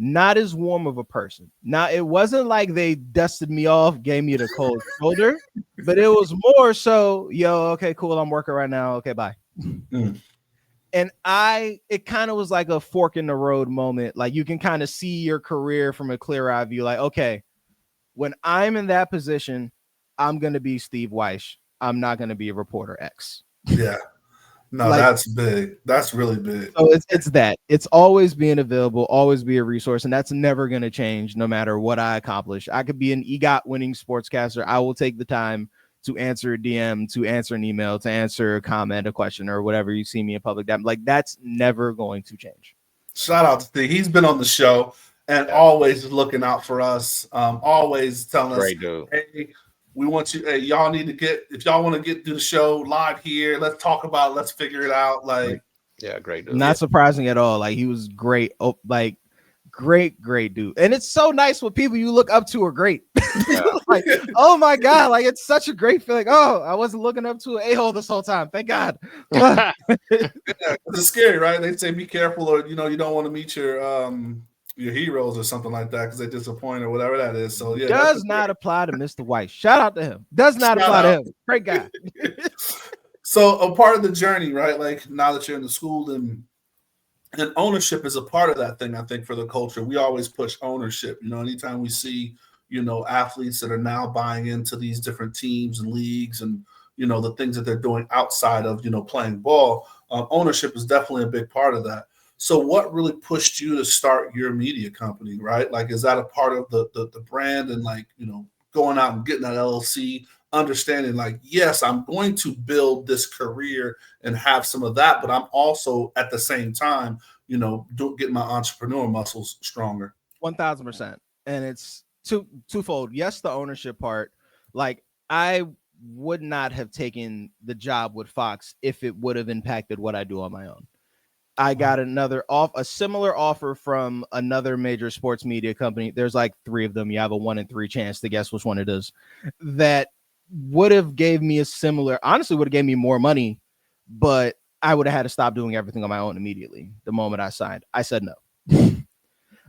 Not as warm of a person. Now, it wasn't like they dusted me off, gave me the cold shoulder, but it was more so, yo, okay, cool, I'm working right now. Okay, bye. And it kind of was like a fork in the road moment. Like you can kind of see your career from a clear eye view. Like, okay, when I'm in that position, I'm going to be Steve Weish. I'm not going to be a reporter X. Yeah. No, like, that's big. That's really big. So it's that. It's always being available, always be a resource, and that's never going to change no matter what I accomplish. I could be an EGOT winning sportscaster. I will take the time to answer a DM, to answer an email, to answer a comment, a question, or whatever you see me in public. Like that's never going to change. Shout out to Steve. He's been on the show and always looking out for us, always telling us, hey, We want you. Hey, y'all need to get. If y'all want to get to the show live here, let's talk about it. Let's figure it out. Like, Yeah, great dude. Not surprising at all. Like he was great. Oh, like great dude. And it's so nice when people you look up to are great. Yeah. Like, oh my God, like it's such a great feeling. Oh, I wasn't looking up to an a-hole this whole time. Thank God. yeah, it's scary, right? They say be careful, or you don't want to meet your heroes or something like that because they disappoint or whatever that is. So yeah, does not apply to Mr. White. Shout out to him. Does not apply to him. Great guy. So a part of the journey, right? Like now that you're in the school, and ownership is a part of that thing. I think for the culture, we always push ownership. Anytime we see athletes that are now buying into these different teams and leagues, and the things that they're doing outside of playing ball, ownership is definitely a big part of that. So what really pushed you to start your media company, right? Like, is that a part of the brand and like, going out and getting that LLC, understanding like, yes, I'm going to build this career and have some of that, but I'm also at the same time, getting my entrepreneur muscles stronger. 1000%. And it's twofold. Yes, the ownership part. Like I would not have taken the job with Fox if it would have impacted what I do on my own. I got a similar offer from another major sports media company. There's like 3 of them. You have a 1 in 3 chance to guess which one it is. That would have gave me honestly would have gave me more money, but I would have had to stop doing everything on my own immediately. The moment I signed, I said no.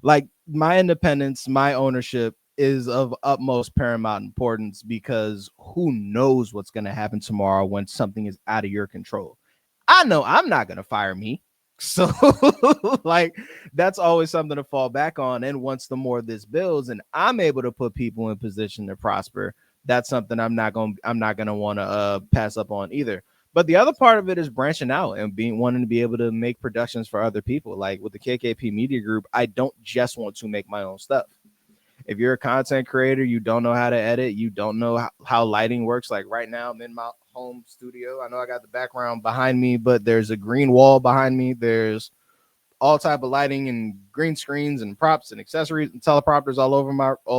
Like my independence, my ownership is of utmost paramount importance because who knows what's going to happen tomorrow when something is out of your control. I know I'm not going to fire me. So like that's always something to fall back on. And once the more this builds and I'm able to put people in position to prosper, that's something I'm not going to want to pass up on either. But the other part of it is branching out and wanting to be able to make productions for other people. Like with the KKP Media Group, I don't just want to make my own stuff. If you're a content creator, you don't know how to edit, you don't know how lighting works. Like right now, I'm in my home studio. I know I got the background behind me, but there's a green wall behind me. There's all type of lighting and green screens and props and accessories and teleprompters all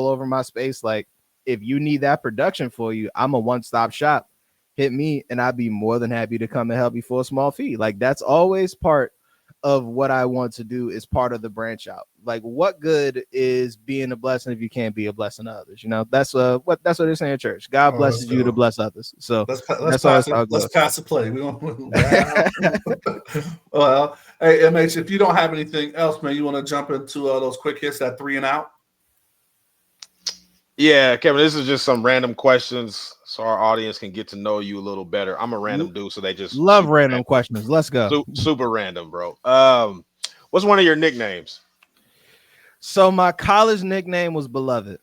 over my space. Like if you need that production for you, I'm a one-stop shop. Hit me and I'd be more than happy to come and help you for a small fee. Like that's always part of what I want to do, is part of the branch out. Like what good is being a blessing if you can't be a blessing to others? That's what they say in church. God blesses you to bless others. So let's pass the play. We don't. Well, hey MH, if you don't have anything else, man, you want to jump into those quick hits, that 3 and out? Yeah, Kevin, this is just some random questions so our audience can get to know you a little better. I'm a random dude, so they just love random questions. Let's go. Super random, bro. What's one of your nicknames? So my college nickname was Beloved.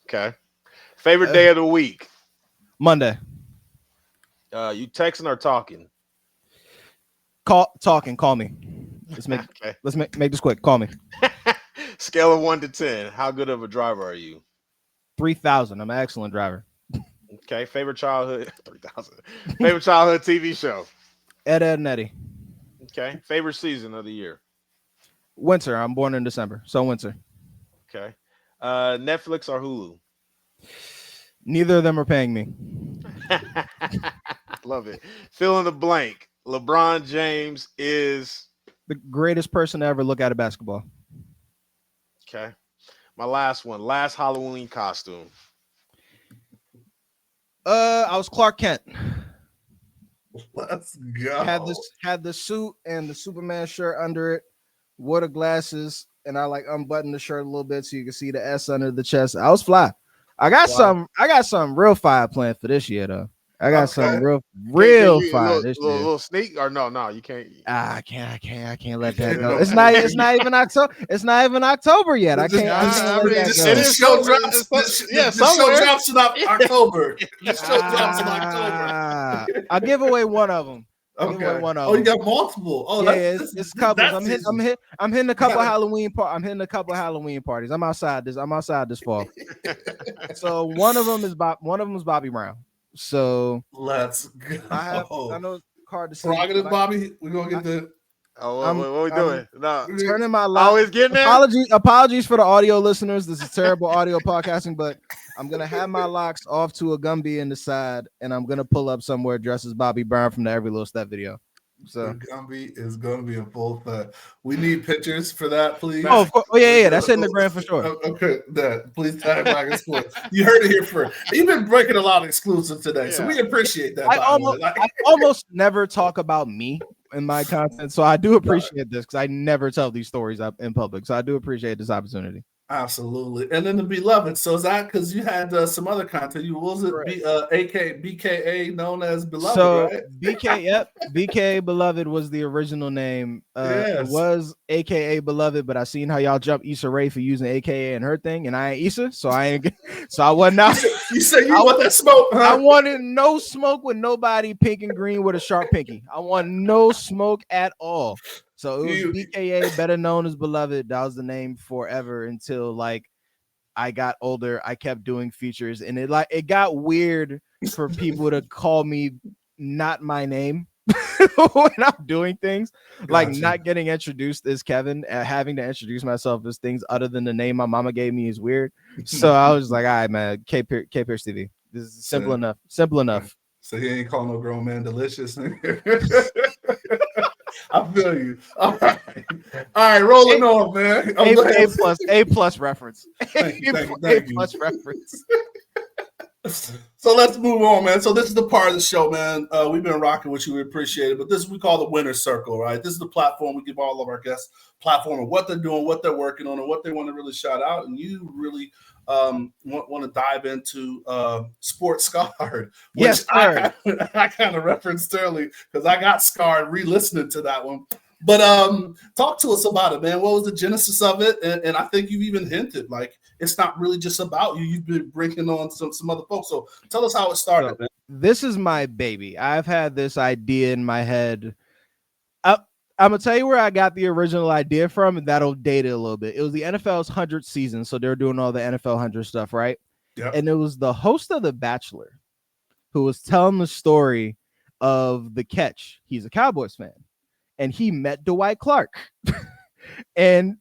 Okay. Favorite day of the week? Monday. You texting or talking? Talking. Call me. Let's make this quick. Call me. Scale of 1 to 10. How good of a driver are you? 3,000. I'm an excellent driver. Okay. Favorite childhood 3,000. Favorite childhood TV show? Ed and Eddie. Okay. Favorite season of the year? Winter. I'm born in December, so winter. Okay. Netflix or Hulu? Neither of them are paying me. Love it. Fill in the blank. LeBron James is the greatest person to ever look at a basketball. Okay. My last one. Last Halloween costume. I was Clark Kent. Let's go. Had the suit and the Superman shirt under it. Wore the glasses, and I unbuttoned the shirt a little bit so you can see the S under the chest. I was fly. I got some real fire planned for this year though. I got some real fire this year. Little sneak or no, you can't. I can't let that go. It's not even October. It's not even October yet. I can't let that go. This show drops. This show drops in October. This show drops in October. I'll give away one of them. Okay. You got multiple. Oh, yeah, it's couples. I'm hitting a couple Halloween I'm hitting a couple Halloween parties. I'm outside this fall. So one of them is Bobby Brown. So let's go. I know it's hard to see. Prerogative, Bobby. We're gonna get the. What are we doing? No, turning my life. Always getting there. Apologies for the audio listeners. This is terrible audio podcasting, but I'm gonna have my locks off to a Gumby in the side, and I'm gonna pull up somewhere dressed as Bobby Brown from the Every Little Step video. So Gumby is going to be a full threat. We need pictures for that, please. Oh, yeah, that's in the brand for sure. Okay, that please tag Black and Sports. You heard it here first. You've been breaking a lot of exclusives today, so we appreciate that. I almost never talk about me in my content, so I do appreciate this because I never tell these stories up in public. So I do appreciate this opportunity. Absolutely. And then the Beloved. So is that because you had some other content? You was it BKA known as Beloved? So right? BK Beloved was the original name. Yes. It was AKA Beloved, but I seen how y'all jumped Issa Rae for using AKA in her thing, and I ain't Issa, so I ain't. So I wasn't out. You said you want that smoke? Huh? I wanted no smoke with nobody pink and green with a sharp pinky. I want no smoke at all. So it was BKA, better known as Beloved. That was the name forever until like I got older. I kept doing features, and it got weird for people to call me not my name when I'm doing things. Gotcha. Like not getting introduced as Kevin, having to introduce myself as things other than the name my mama gave me is weird. So I was like, all right, man, K Pearce TV. This is simple enough. Simple enough. So he ain't calling no grown man delicious. I feel you. All right, rolling on, man. A plus reference. Thank you. Plus reference. So let's move on, man. So this is the part of the show, man. We've been rocking with you. We appreciate it. But this we call the winner's circle, right? This is the platform we give all of our guests platform of what they're doing, what they're working on, and what they want to really shout out. And you really want to dive into Sports Scarred, which yes, I kind of referenced early because I got scarred re-listening to that one. But talk to us about it, man. What was the genesis of it? And I think you even hinted like it's not really just about you. You've been bringing on some other folks. So tell us how it started, man. This is my baby. I've had this idea in my head. I'm gonna tell you where I got the original idea from, and that'll date it a little bit. It was the NFL's 100th season, so they're doing all the NFL 100 stuff, right? Yeah. And it was the host of The Bachelor who was telling the story of the catch. He's a Cowboys fan, and he met Dwight Clark, and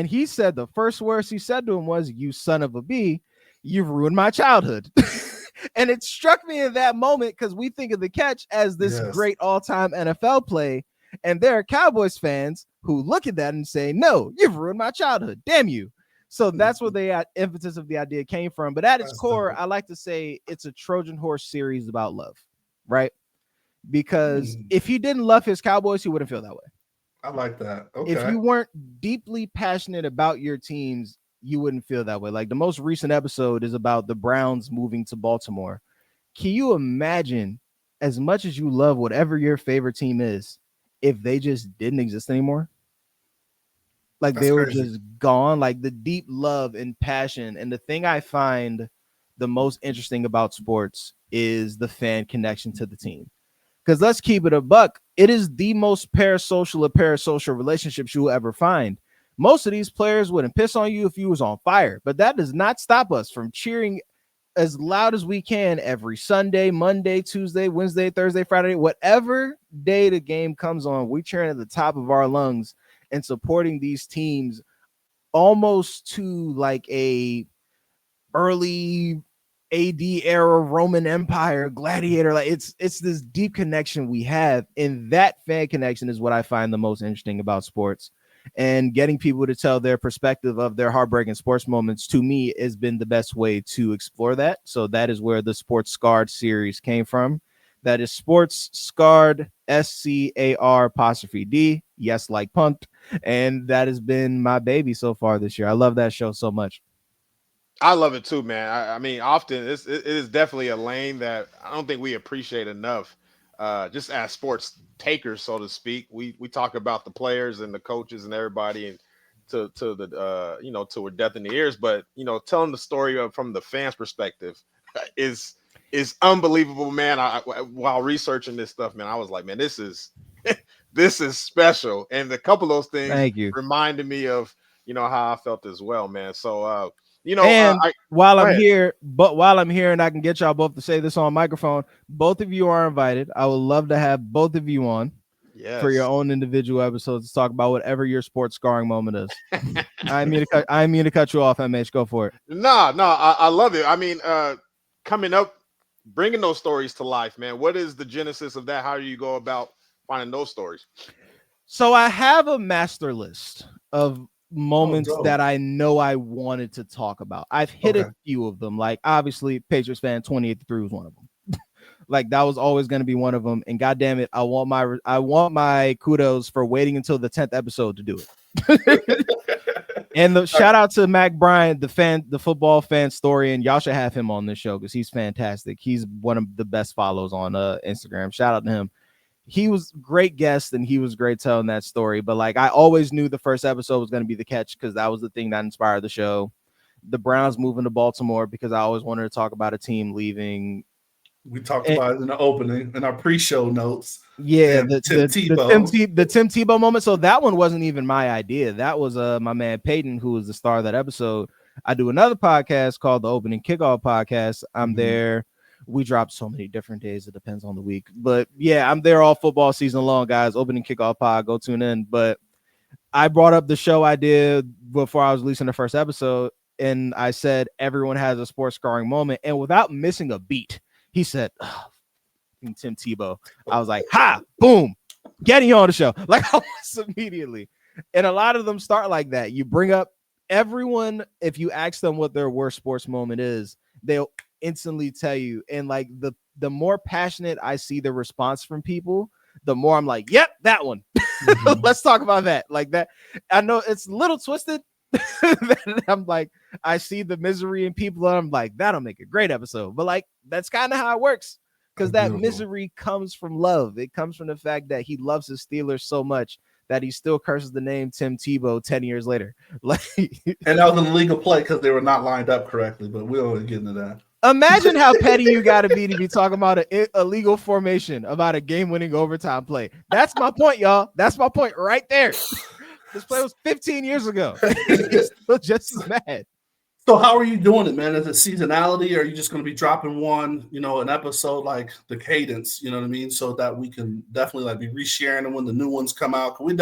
he said the first words he said to him was, "You son of a bee, you've ruined my childhood." And it struck me in that moment because we think of the catch as this great all-time NFL play, and there are Cowboys fans who look at that and say, "No, you've ruined my childhood. Damn you." So that's where the emphasis of the idea came from. But at its core, I like to say it's a Trojan horse series about love, right? Because if he didn't love his Cowboys, he wouldn't feel that way. I like that. Okay. If you weren't deeply passionate about your teams, you wouldn't feel that way. Like the most recent episode is about the Browns moving to Baltimore. Can you imagine, as much as you love whatever your favorite team is, if they just didn't exist anymore? Like they were just gone, like the deep love and passion. And the thing I find the most interesting about sports is the fan connection to the team. Because let's keep it a buck. It is the most parasocial relationships you will ever find. Most of these players wouldn't piss on you if you was on fire, but that does not stop us from cheering as loud as we can every Sunday, Monday, Tuesday, Wednesday, Thursday, Friday, whatever day the game comes on. We cheering at the top of our lungs and supporting these teams almost to like a early AD era Roman Empire gladiator. Like it's this deep connection we have, and that fan connection is what I find the most interesting about sports. And getting people to tell their perspective of their heartbreaking sports moments, to me, has been the best way to explore that. So that is where the Sports Scarred series came from. That is Sports Scarred, SCAR''D. Yes, like punked. And that has been my baby so far this year. I love that show so much. I love it too, man. I mean, often it is definitely a lane that I don't think we appreciate enough. Just as sports takers, so to speak, we talk about the players and the coaches and everybody, and to the to a death in the ears. But telling the story from the fans' perspective is unbelievable, man. While researching this stuff, man, I was like, man, this is special. And a couple of those things reminded me of how I felt as well, man. So while I'm here and I can get y'all both to say this on microphone, both of you are invited. I would love to have both of you on. for your Yes. own individual episodes to talk about whatever your sports scarring moment is. I mean to cut you off, MH. Go for it. No, I love it. I mean, coming up, bringing those stories to life, man. What is the genesis of that? How do you go about finding those stories? So I have a master list of moments dope. that I know I wanted to talk about. I've hit a few of them. Like, obviously, Patriots fan 28-3 was one of them. Like, that was always going to be one of them. And goddamn it, I want my kudos for waiting until the 10th episode to do it. And the shout out to Mac Bryant, the football fan historian. Y'all should have him on this show because he's fantastic. He's one of the best follows on Instagram. Shout out to him. He was great guest and he was great telling that story. But like, I always knew the first episode was going to be the catch because that was the thing that inspired the show. The Browns moving to Baltimore because I always wanted to talk about a team leaving. We talked about it in the opening in our pre-show notes. Yeah, And the Tim Tebow. Tim Tebow moment. So that one wasn't even my idea. That was my man Peyton, who was the star of that episode. I do another podcast called the Opening Kickoff Podcast. I'm there. We drop so many different days. It depends on the week. But yeah, I'm there all football season long, guys. Opening Kickoff Pod. Go tune in. But I brought up the show I did before I was releasing the first episode. And I said, everyone has a sports scarring moment. And without missing a beat, he said, Tim Tebow. I was like, ha, boom, getting you on the show. Like, almost immediately. And a lot of them start like that. You bring up everyone, if you ask them what their worst sports moment is, they'll instantly tell you. And like the more passionate I see the response from people, the more I'm like, yep, that one. Let's talk about that. Like that. I know it's a little twisted. I'm like, I see the misery in people and I'm like, that'll make a great episode. But like, that's kind of how it works. Because that misery comes from love. It comes from the fact that he loves his Steelers so much that he still curses the name Tim Tebow 10 years later. Like, and that was an illegal play because they were not lined up correctly, but we don't get into that. Imagine how petty you got to be talking about an illegal formation, about a game-winning overtime play. That's my point, y'all. That's my point right there. This play was 15 years ago. He's still just as mad. So how are you doing it, man? Is it seasonality, or are you just going to be dropping one, an episode like the cadence, you know what I mean? So that we can definitely like be resharing them when the new ones come out. We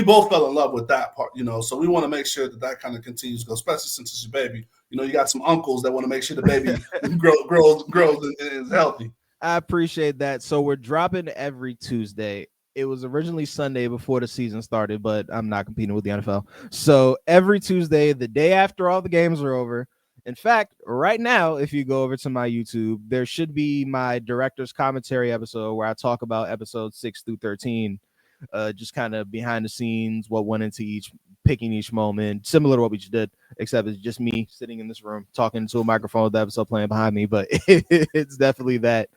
both fell in love with that part, so we want to make sure that kind of continues to go, especially since it's your baby. You got some uncles that want to make sure the baby grows and is healthy. I appreciate that. So we're dropping every Tuesday. It was originally Sunday before the season started, but I'm not competing with the NFL. So every Tuesday, the day after all the games are over. In fact, right now, if you go over to my YouTube, there should be my director's commentary episode where I talk about episodes 6 through 13, just kind of behind the scenes, what went into picking each moment, similar to what we just did, except it's just me sitting in this room talking to a microphone with the episode playing behind me. But it's definitely that.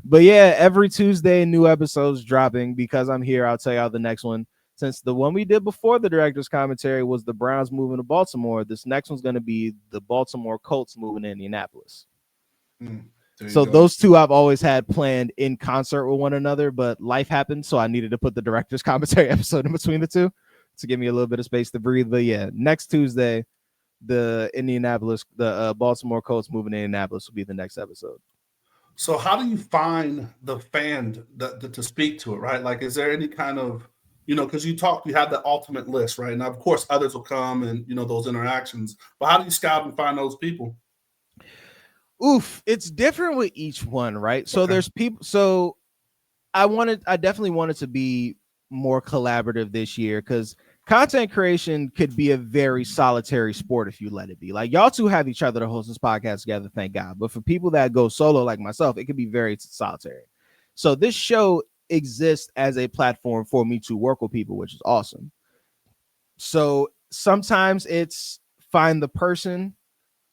But yeah, every Tuesday, new episodes dropping. Because I'm here, I'll tell y'all the next one. Since the one we did before the director's commentary was the Browns moving to Baltimore, this next one's going to be the Baltimore Colts moving to Indianapolis. So those two I've always had planned in concert with one another, but life happened, so I needed to put the director's commentary episode in between the two to give me a little bit of space to breathe. But yeah, next Tuesday, the Baltimore Colts moving to Indianapolis will be the next episode. So how do you find the fan to speak to it, right? Like, is there any kind of, because you have the ultimate list, right? Now, of course, others will come and, those interactions. But how do you scout and find those people? Oof, it's different with each one, right? So there's people. So I definitely wanted to be more collaborative this year because content creation could be a very solitary sport if you let it be. Like, y'all two have each other to host this podcast together, thank God. But for people that go solo like myself, it could be very solitary. So this show exists as a platform for me to work with people, which is awesome. So sometimes it's find the person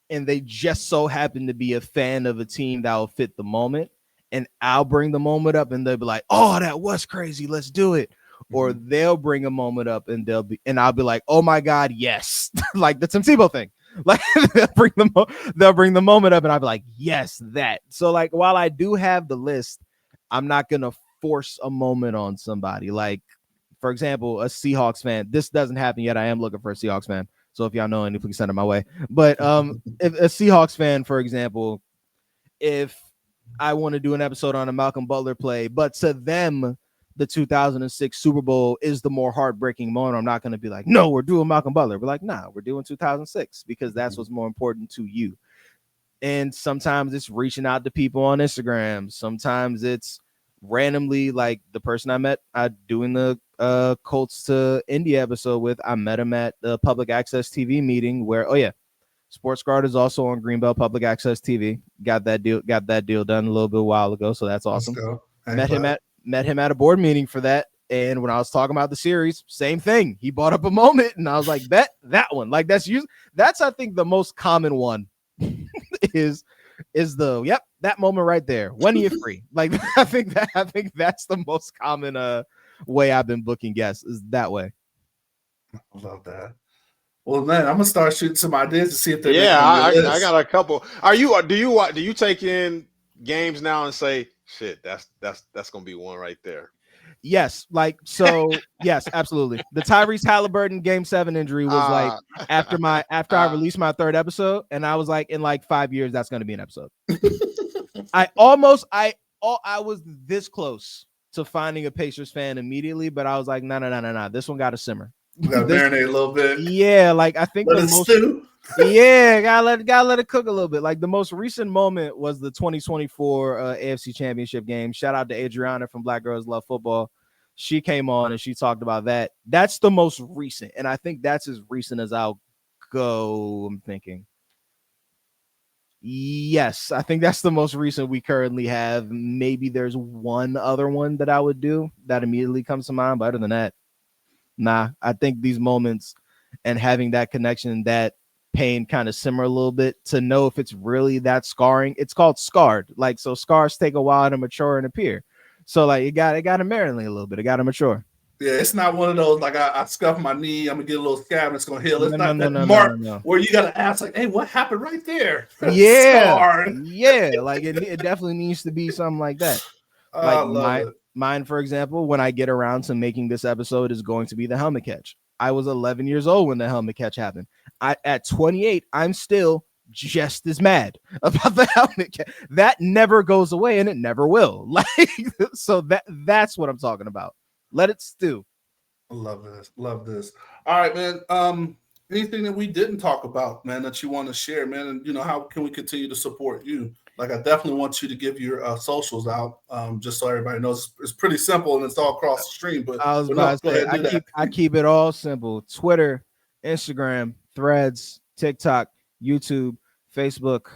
and they just so happen to be a fan of a team that will fit the moment. And I'll bring the moment up and they'll be like, oh, that was crazy. Let's do it. Or they'll bring a moment up and I'll be like, oh my God, yes. Like the Tim Tebow thing. Like they'll bring the moment up and I'll be like, yes, that. So like, while I do have the list, I'm not going to force a moment on somebody. Like, for example, a Seahawks fan. This doesn't happen yet. I am looking for a Seahawks fan. So if y'all know any, please send it my way. But if a Seahawks fan, for example, if I want to do an episode on a Malcolm Butler play, but to them, the 2006 Super Bowl is the more heartbreaking moment. I'm not going to be like, no, we're doing Malcolm Butler. We're like, nah, we're doing 2006 because that's what's more important to you. And sometimes it's reaching out to people on Instagram. Sometimes it's randomly, like the person I met doing the Colts to Indy episode with. I met him at the public access TV meeting where, SportsGuard is also on Greenbelt Public Access TV. Got that deal done a little bit while ago, so that's awesome. Met him at a board meeting for that. And when I was talking about the series, same thing. He brought up a moment, and I was like, bet that one. Like that's I think the most common one is that moment right there. When are you free? Like I think that's the most common way I've been booking guests is that way. I love that. Well, man, I'm gonna start shooting some ideas to see if they're I got a couple. Do you take in games now and say, shit, that's gonna be one right there? Yes, yes, absolutely. The Tyrese Halliburton Game 7 injury was like after I released my third episode, and I was like, in like 5 years, that's gonna be an episode. I was this close to finding a Pacers fan immediately, but I was like, no, this one got to simmer. We gotta marinate a little bit. Yeah, like I think gotta let it cook a little bit. Like the most recent moment was the 2024 AFC Championship game. Shout out to Adriana from Black Girls Love Football. She came on and she talked about that. That's the most recent, and I think that's as recent as I'll go. I'm thinking. Yes, I think that's the most recent we currently have. Maybe there's one other one that I would do that immediately comes to mind, but other than that, nah, I think these moments and having that connection, that pain kind of simmer a little bit to know if it's really that scarring. It's called scarred. Like, so scars take a while to mature and appear. So like it got to marinate a little bit. It got to mature. Yeah, it's not one of those like I scuff my knee, I'm gonna get a little scab and it's gonna heal. It's not that mark where you gotta ask like, hey, what happened right there? Yeah, yeah, like it definitely needs to be something like that. Like mine, for example, when I get around to making this episode, is going to be the helmet catch. I was 11 years old when the helmet catch happened. At 28, I'm still just as mad about the helmet catch. That never goes away, and it never will. Like, so that's what I'm talking about. Let it stew. Love this. All right, man. Anything that we didn't talk about, man, that you want to share, man, and how can we continue to support you? Like, I definitely want you to give your socials out, just so everybody knows. It's pretty simple and it's all across the stream. But I was about to say, I keep it all simple: Twitter, Instagram, Threads, TikTok, YouTube, Facebook,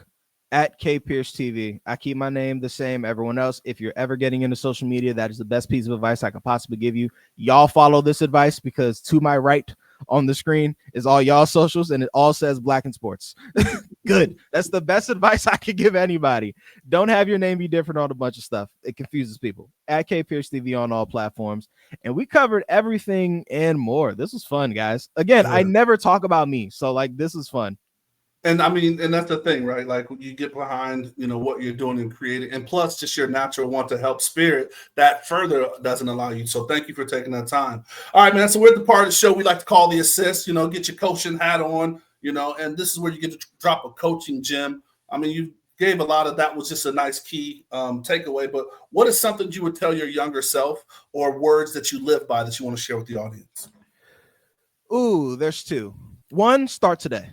at Pearce TV. I keep my name the same. Everyone else, if you're ever getting into social media, that is the best piece of advice I could possibly give you. Y'all follow this advice, because to my right on the screen is all y'all socials, and it all says Black in Sports. Good. That's the best advice I could give anybody. Don't have your name be different on a bunch of stuff. It confuses people. At Pearce TV on all platforms. And we covered everything and more. This was fun, guys. Again, I never talk about me, so like this is fun. And I mean, and that's the thing, right? Like, you get behind, what you're doing and creating, and plus just your natural want to help spirit that further doesn't allow you. So thank you for taking that time. All right, man. So we're at the part of the show we like to call the assist, get your coaching hat on, and this is where you get to drop a coaching gem. I mean, you gave a lot of that, was just a nice key takeaway, but what is something you would tell your younger self, or words that you live by that you want to share with the audience? Ooh, there's two. One, start today.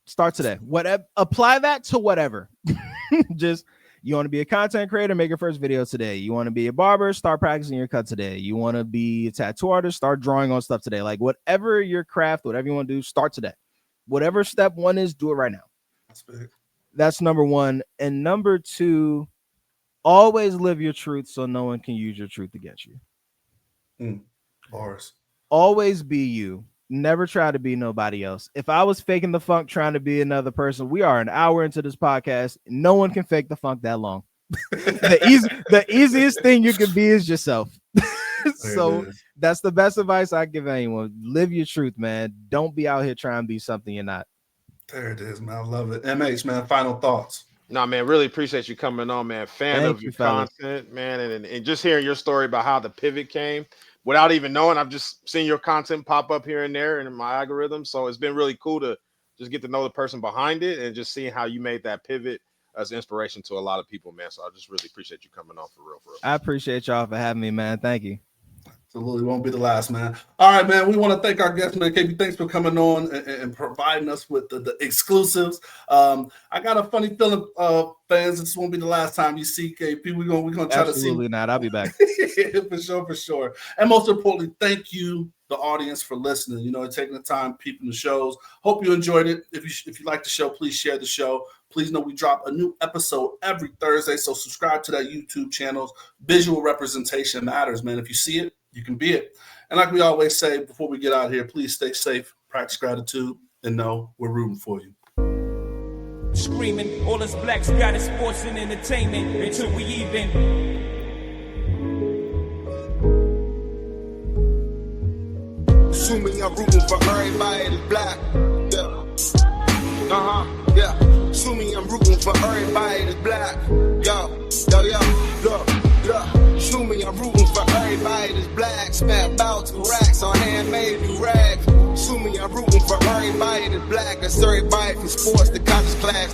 Start today. Whatever, apply that to whatever. Just, you want to be a content creator, make your first video today. You want to be a barber, start practicing your cut today. You want to be a tattoo artist, start drawing on stuff today. Like, whatever your craft, whatever you want to do, start today. Whatever step one is, do it right now. That's big. That's number one. And number two, always live your truth so no one can use your truth against you. Bars. Always be you. Never try to be nobody else. If I was faking the funk trying to be another person, we are an hour into this podcast. No one can fake the funk that long. The easiest thing you can be is yourself. So that's the best advice I give anyone. Live your truth, man. Don't be out here trying to be something you're not. There it is, man. I love it. MH, man, final thoughts. No, man, really appreciate you coming on, man. Fan of your content, man, and just hearing your story about how the pivot came. Without even knowing, I've just seen your content pop up here and there in my algorithm. So it's been really cool to just get to know the person behind it and just seeing how you made that pivot as inspiration to a lot of people, man. So I just really appreciate you coming on for real. I appreciate y'all for having me, man. Thank you. Absolutely won't be the last, man. All right, man. We want to thank our guest, man. KB, thanks for coming on and providing us with the exclusives. I got a funny feeling, fans, this won't be the last time you see KP. We're gonna try to see. Absolutely not. I'll be back. for sure. And most importantly, thank you, the audience, for listening. You know, and taking the time, peeping the shows. Hope you enjoyed it. If you like the show, please share the show. Please know we drop a new episode every Thursday, so subscribe to that YouTube channel. Visual representation matters, man. If you see it, you can be it. And like we always say before we get out of here, please stay safe, practice gratitude, and know we're rooting for you. Screaming, all us blacks got is sports and entertainment until we even. Assuming I'm rooting for everybody that's black. Yeah. Yeah. Assuming I'm rooting for everybody that's black. Yo. Assuming I'm rooting for everybody that's black. Spent about 2 racks on handmade new rags. Assuming I'm rooting for everybody that's black. That's everybody from sports to college class.